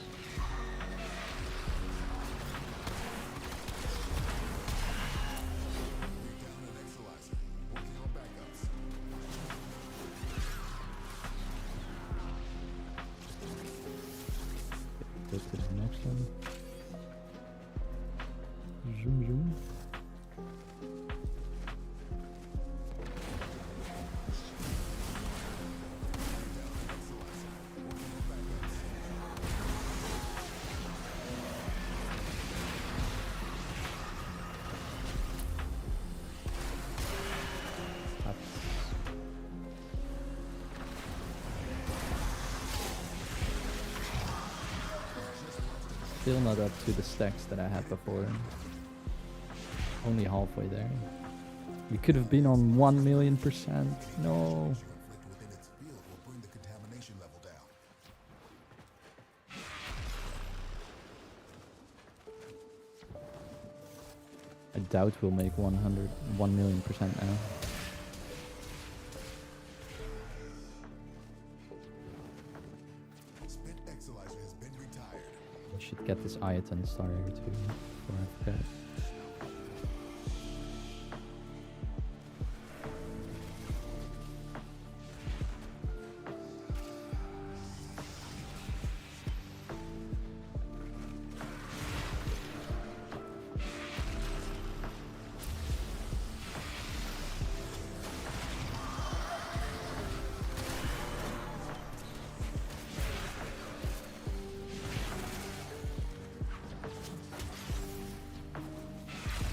A: Go to the next one. Zoom, zoom. Still not up to the stacks that I had before. Only halfway there. We could have been on 1,000,000%. No.
B: Conflict within its field will bring the contamination level down.
A: I doubt we'll make 1,000,000% now.
B: Spit Exilizer has been retired.
A: I should get this Iton starter too before I forget.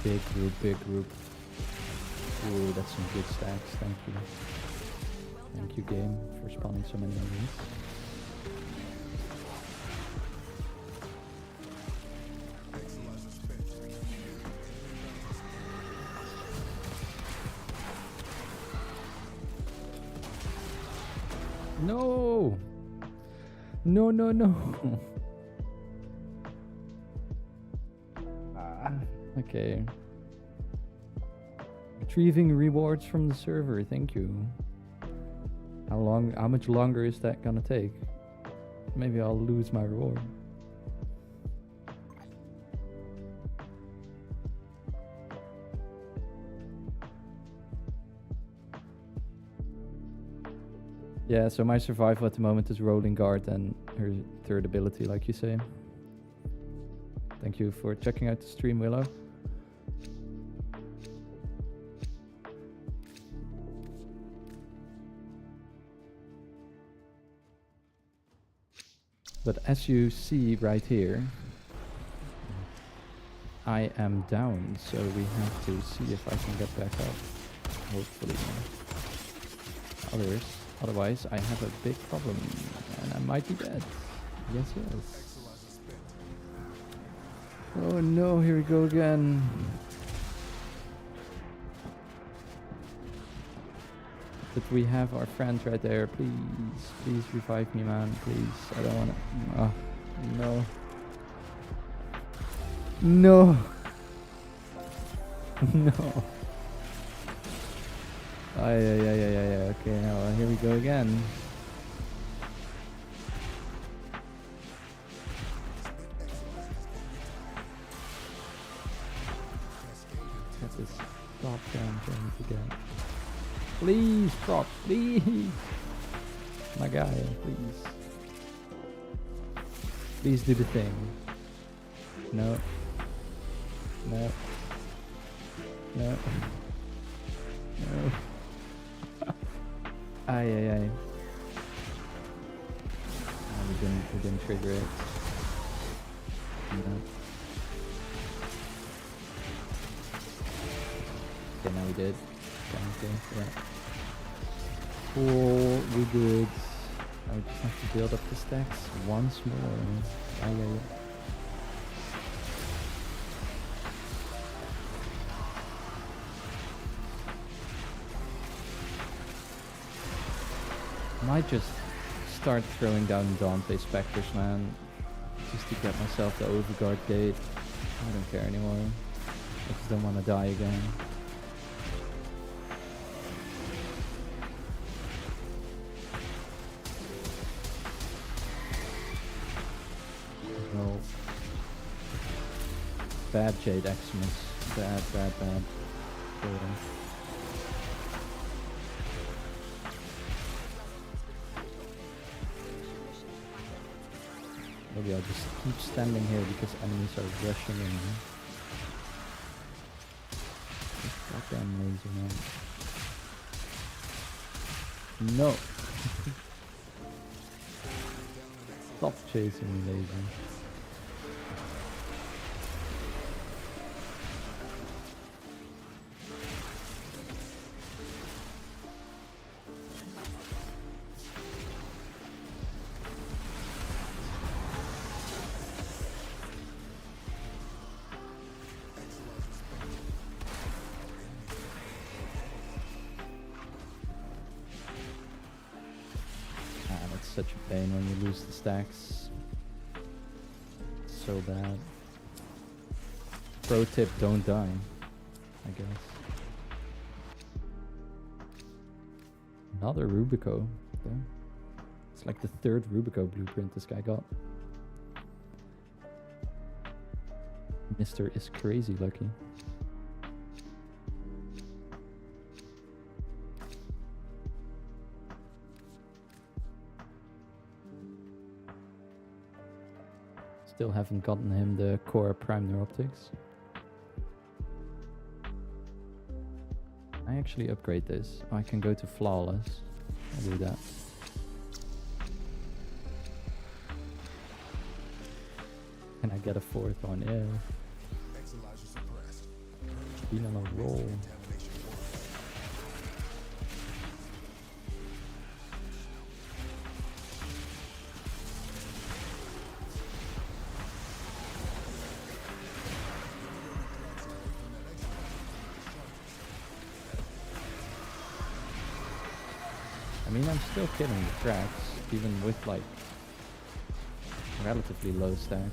A: Big group, big group. Ooh, that's some good stacks. Thank you. Thank you, game, for spawning so many enemies.
B: Exilizer spent.
A: No! No, no, no! Okay. Retrieving rewards from the server, thank you. How much longer is that gonna take? Maybe I'll lose my reward. Yeah, so my survival at the moment is rolling guard and her third ability, like you say. Thank you for checking out the stream, Willow. But as you see right here, I am down, so we have to see if I can get back up. Hopefully. Otherwise, I have a big problem, and I might be dead. Yes, yes.
B: Exilizer spent.
A: Oh no, here we go again. But we have our friend right there. Please revive me, man. Please, I don't wanna. Oh, no. No. No. Yeah. Okay, now here we go again. Get this goddamn thing to get. Please, prop, please. My guy, please. Please do the thing. No. No. No. No. Aye. Oh, we didn't trigger it. No. Okay, now we did. Okay, yeah. Cool, we did. Now we just have to build up the stacks once more. Aye. Might just start throwing down Dante Spectres, man. Just to get myself the Overguard gate. I don't care anymore. I just don't want to die again. No. Bad Jade Eximus. Bad. Hold on. Maybe I'll just keep standing here because enemies are rushing in. This goddamn laser, man. No! Stop chasing me, laser. Such a pain when you lose the stacks. So bad. Pro tip, don't die, I guess. Another Rubico. Okay. It's like the third Rubico blueprint this guy got. Mr. is crazy lucky. Still haven't gotten him the core prime neuroptics. I actually upgrade this. I can go to flawless. I'll do that. Can I get a fourth one? Yeah.
B: Exilizer suppressed.
A: Been on a roll.
B: Contamination warfare.
A: I mean, I'm still killing the cracks, even with like relatively low stacks.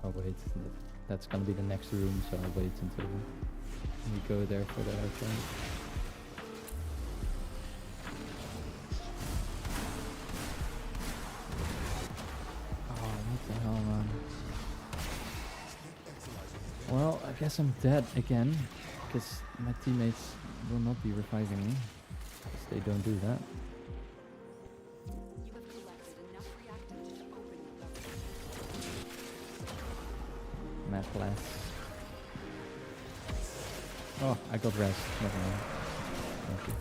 A: Oh wait, that's gonna be the next room, so I'll wait until we go there for the Arcane. Oh, what the hell, man. Well, I guess I'm dead again, because my teammates will not be reviving me, because they don't do that.
C: You have collected enough reactants to open your weapon.
A: Map less. Oh, I got rest. Never mind. Thank you.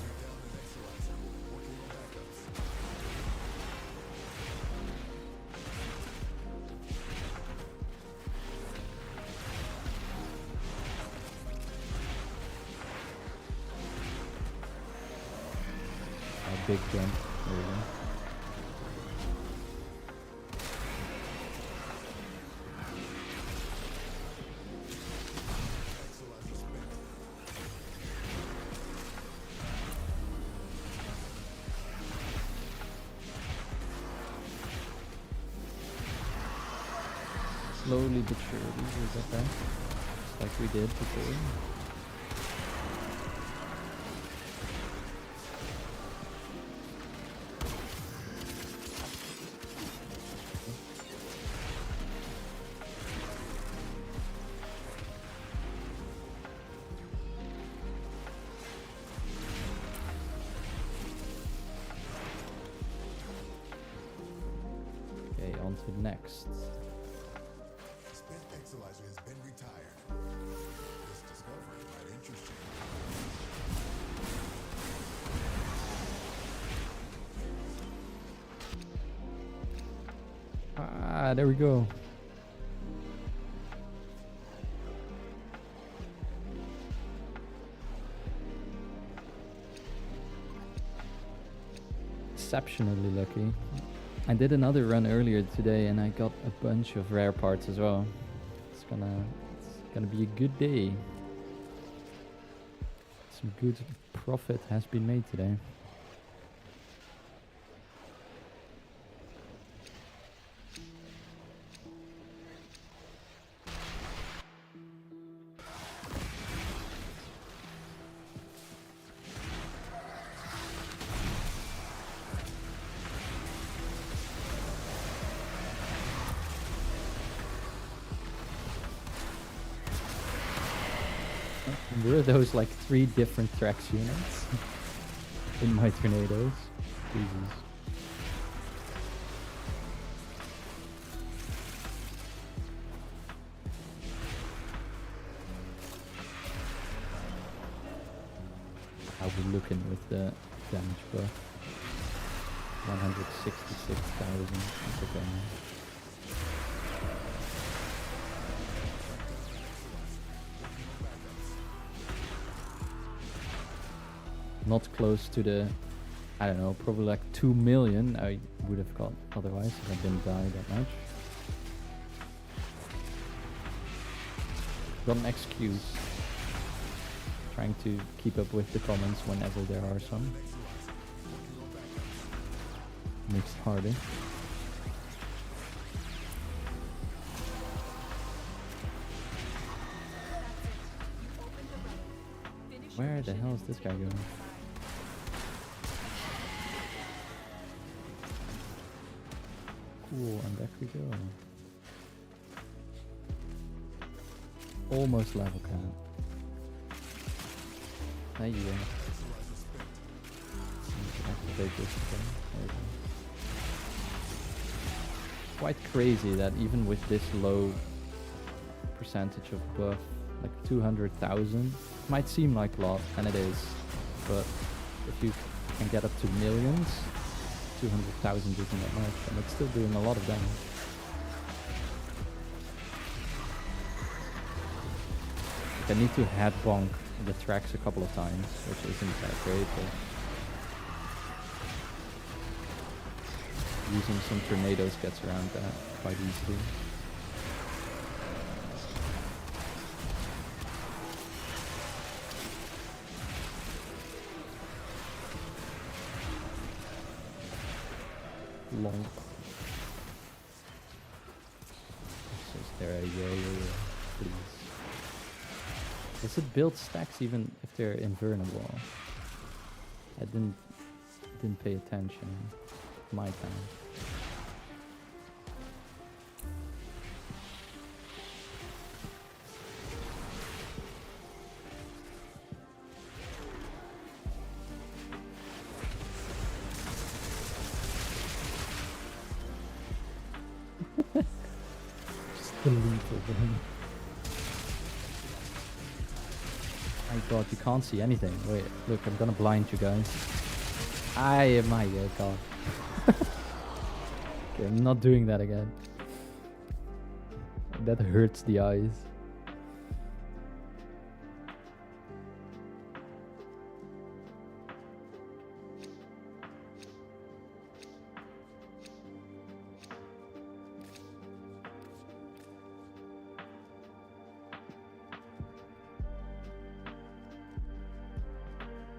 A: A big jump. There we go. Slowly but surely we'll get there, just like we did before. Okay, on to the next.
B: Spent Exolizer has been retired. This discovery might interest you.
A: Ah, there we go. Exceptionally lucky. I did another run earlier today and I got a bunch of rare parts as well. It's gonna be a good day. Some good profit has been made today. Were those like 3 different Thrax units in my tornadoes? Jesus. How we looking with the damage buff? 166,000. That's okay. Not close to the, I don't know, probably like 2 million I would have got otherwise if I didn't die that much. Got an excuse. Trying to keep up with the comments whenever there are some. Makes it harder. Where the hell is this guy going? Cool, and back we go. Almost level cap. There you go. Activate this again. There we go. Quite crazy that even with this low percentage of buff, like 200,000, might seem like a lot, and it is, but if you can get up to millions, 200,000 isn't that much, and it's still doing a lot of damage. I need to head bonk the tracks a couple of times, which isn't that great, but using some tornadoes gets around that quite easily. Long. Is there a yeah, please? Does it build stacks even if they're invulnerable? I didn't pay attention. My time. Just delete it. My god, you can't see anything. Wait, look, I'm gonna blind you guys. My god. Okay, I'm not doing that again. That hurts the eyes.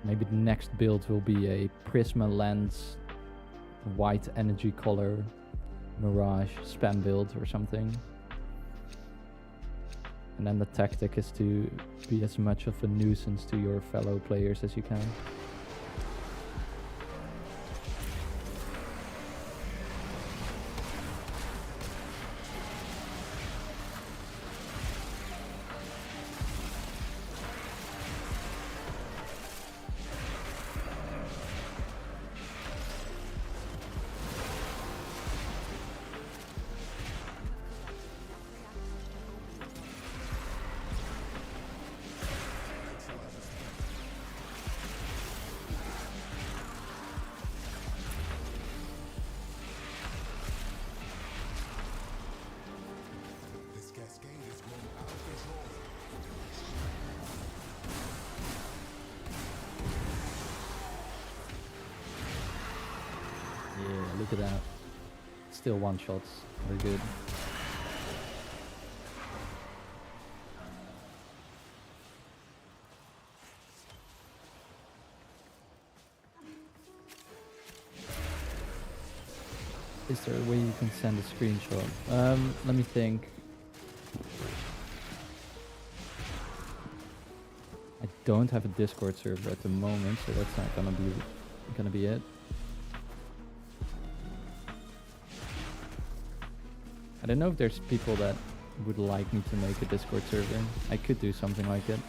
A: Maybe the next build will be a Prisma lens, white energy color, Mirage spam build or something. And then the tactic is to be as much of a nuisance to your fellow players as you can.
B: This cascade is going out of control.
A: Yeah, look at that. Still one shots. Very good. Is there a way you can send a screenshot? Let me think. I don't have a Discord server at the moment, so that's not gonna be it. I don't know if there's people that would like me to make a Discord server. I could do something like it.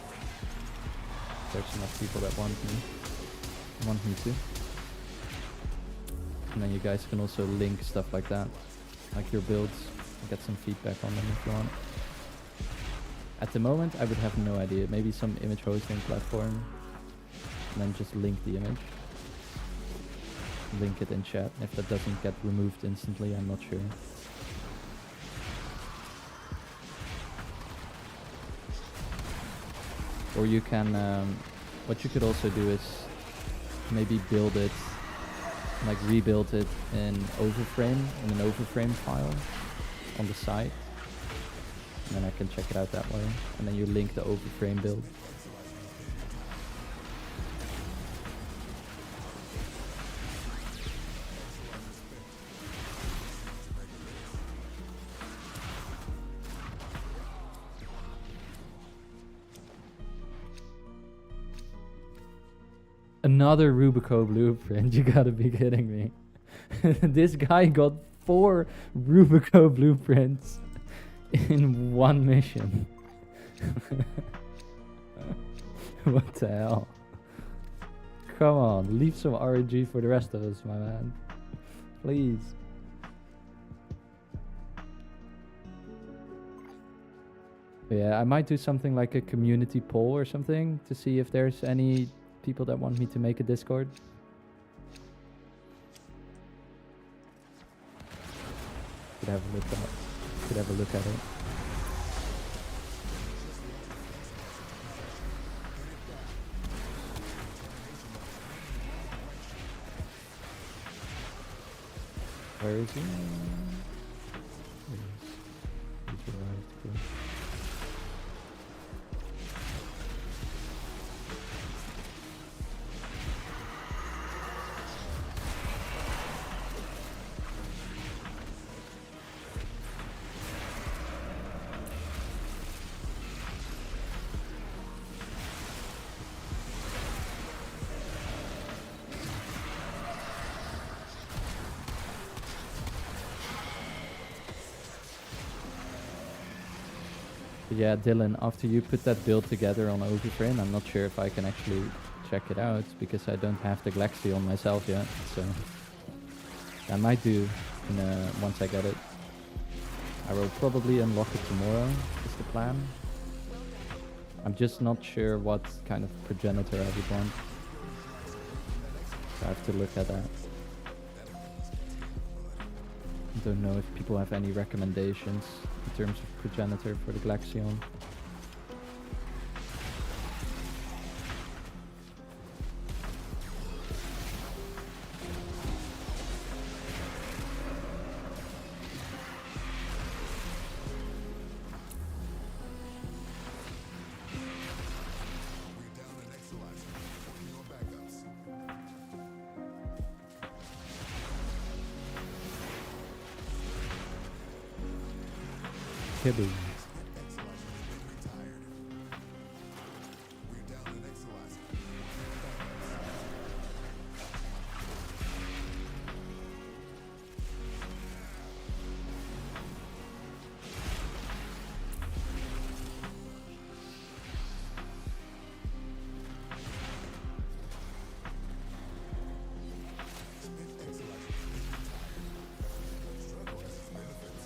A: There's enough people that want me to. And then you guys can also link stuff like that, like your builds, get some feedback on them if you want. At the moment, I would have no idea. Maybe some image hosting platform, and then just link the image. Link it in chat. If that doesn't get removed instantly, I'm not sure. Or you can, what you could also do is maybe build it, like rebuild it in Overframe, in an Overframe file on the site. And then I can check it out that way. And then you link the Overframe build. Another Rubico blueprint, you gotta be kidding me. This guy got 4 Rubico blueprints in one mission. What the hell? Come on, leave some RNG for the rest of us, my man. Please. Yeah, I might do something like a community poll or something to see if there's any people that want me to make a Discord. Could have a look at it. Where is he? There he is. He's arrived. Cool. But yeah, Dylan, after you put that build together on Overframe, I'm not sure if I can actually check it out because I don't have the Glaxi on myself yet. So I might do once I get it. I will probably unlock it tomorrow, is the plan. I'm just not sure what kind of progenitor I would want. So I have to look at that. I don't know if people have any recommendations in terms of progenitor for the Glaxion.
B: We're down an Exalizer. Working on backups.
A: Kibble.
B: Exalizer has been retired. We're down an Exalizer. Working on backups. Smith Exalizer has been retired. Struggle has its benefits.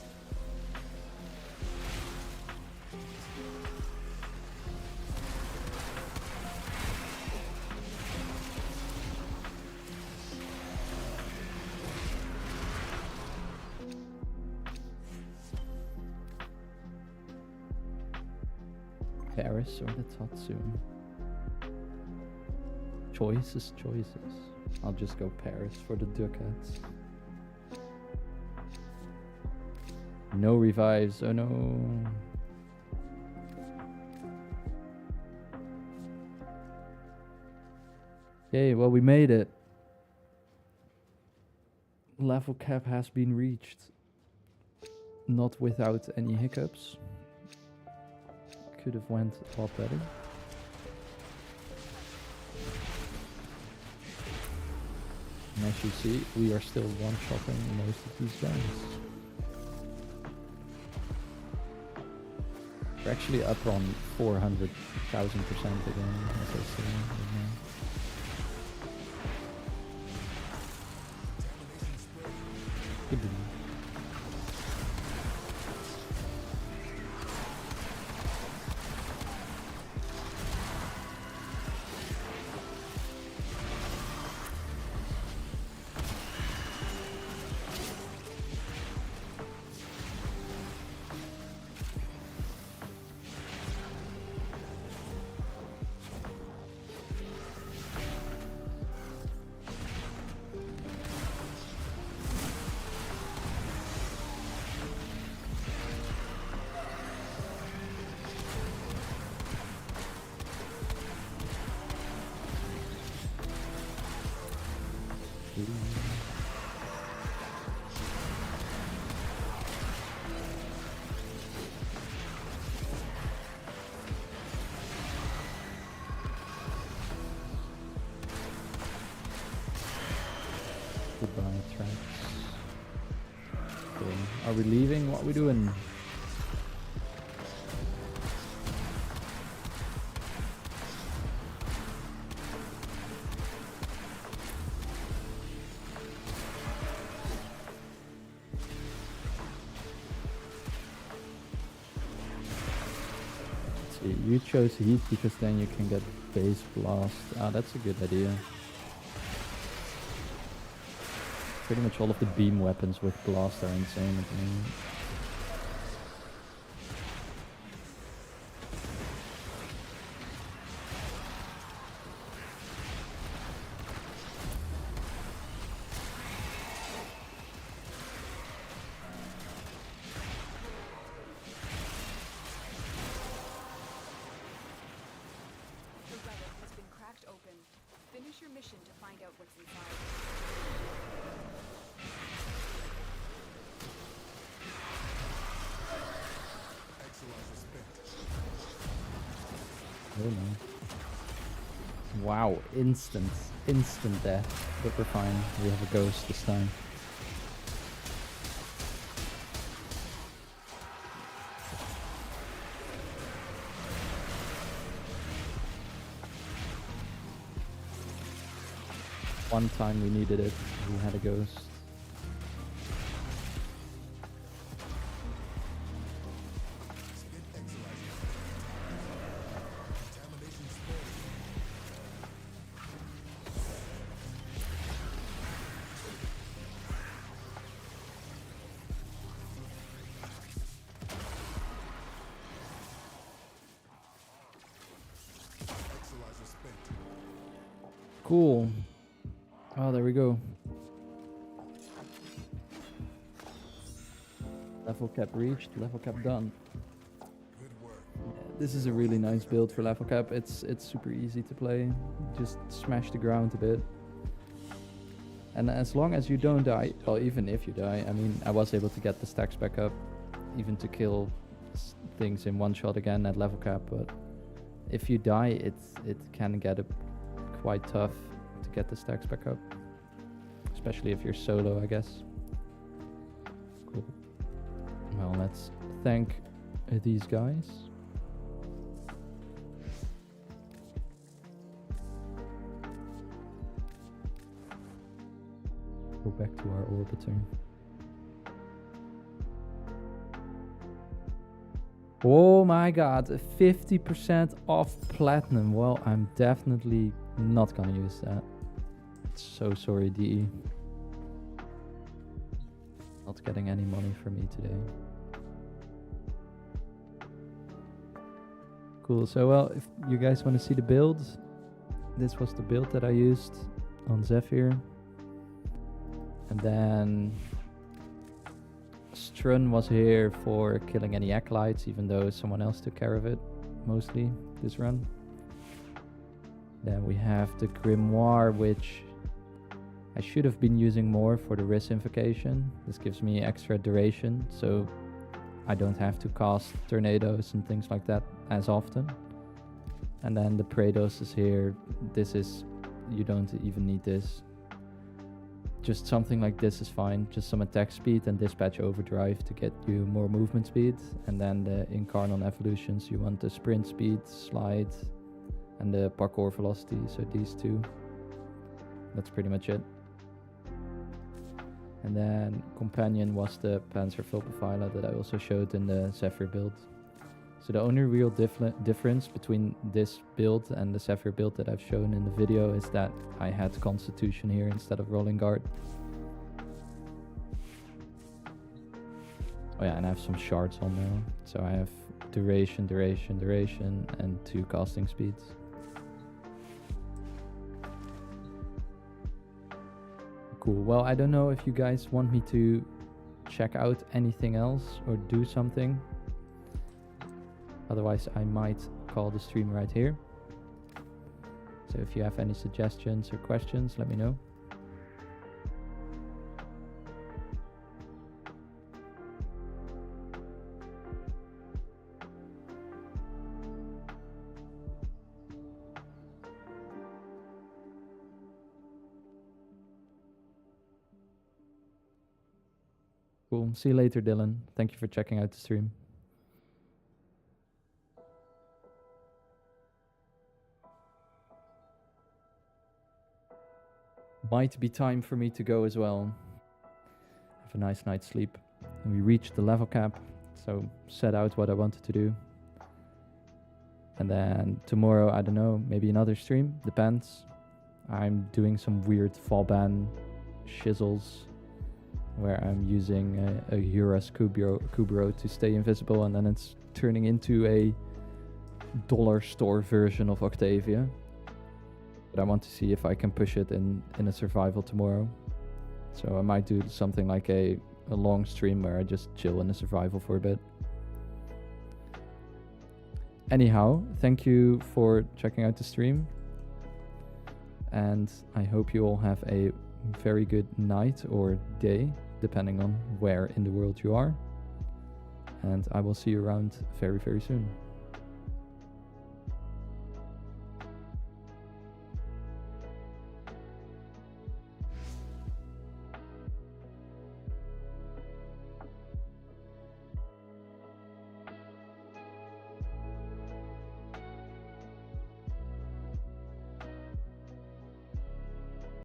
A: Paris or the Tatsu? Choices. I'll just go Paris for the ducats. No revives, oh no. Okay, well we made it. Level cap has been reached. Not without any hiccups. Could have went a lot better. And as you see, we are still one-shotting most of these guys. We're actually up on 400,000% again, as I say right now. Good. Goodbye, tracks. Okay. Are we leaving? What are we doing? Let's see, you chose heat because then you can get base blast. Ah, that's a good idea. Pretty much all of the beam weapons with blast are insane at the moment.
C: Finish your mission to find out what's inside.
B: Exolizer spent.
A: Oh no. Wow, instant death. But we're fine. We have a ghost this time. One time we needed it, we had a ghost.
B: Spit exolizer. Contamination spread. Exolizer spent.
A: Cool. Oh, there we go. Level cap reached, level cap done.
B: Good work.
A: This is a really nice build for level cap. It's super easy to play. Just smash the ground a bit. And as long as you don't die, well, even if you die, I mean, I was able to get the stacks back up, even to kill things in one shot again at level cap. But if you die, it can get quite tough to get the stacks back up, especially if you're solo, I guess. Cool. Well, let's thank these guys. Go back to our orbiter. Oh my god, 50% off platinum. Well, I'm definitely not gonna use that. So sorry, DE. Not getting any money from me today. Cool, so well, if you guys want to see the build, this was the build that I used on Zephyr. And then Strun was here for killing any acolytes, even though someone else took care of it, mostly, this run. Then we have the Grimoire, which I should have been using more for the Risk invocation. This gives me extra duration, so I don't have to cast tornadoes and things like that as often. And then the Praetos is here. This is, you don't even need this. Just something like this is fine. Just some attack speed and dispatch overdrive to get you more movement speed. And then the Incarnon evolutions, you want the sprint speed, slide, and the parkour velocity. So these two. That's pretty much it. And then Companion was the Panzer Vulpaphyla that I also showed in the Zephyr build. So the only real difference between this build and the Zephyr build that I've shown in the video is that I had Constitution here instead of Rolling Guard. Oh yeah, and I have some shards on now. So I have duration, and 2 casting speeds. Cool. Well, I don't know if you guys want me to check out anything else or do something. Otherwise, I might call the stream right here. So if you have any suggestions or questions, let me know. Cool. See you later, Dylan. Thank you for checking out the stream. Might be time for me to go as well. Have a nice night's sleep. And we reached the level cap, so set out what I wanted to do. And then tomorrow, I don't know, maybe another stream, depends. I'm doing some weird fall ban shizzles where I'm using a Eurus Kubro to stay invisible, and then it's turning into a dollar store version of Octavia. But I want to see if I can push it in a survival tomorrow. So I might do something like a long stream where I just chill in a survival for a bit. Anyhow, thank you for checking out the stream. and I hope you all have a very good night or day, depending on where in the world you are. And I will see you around very, very soon.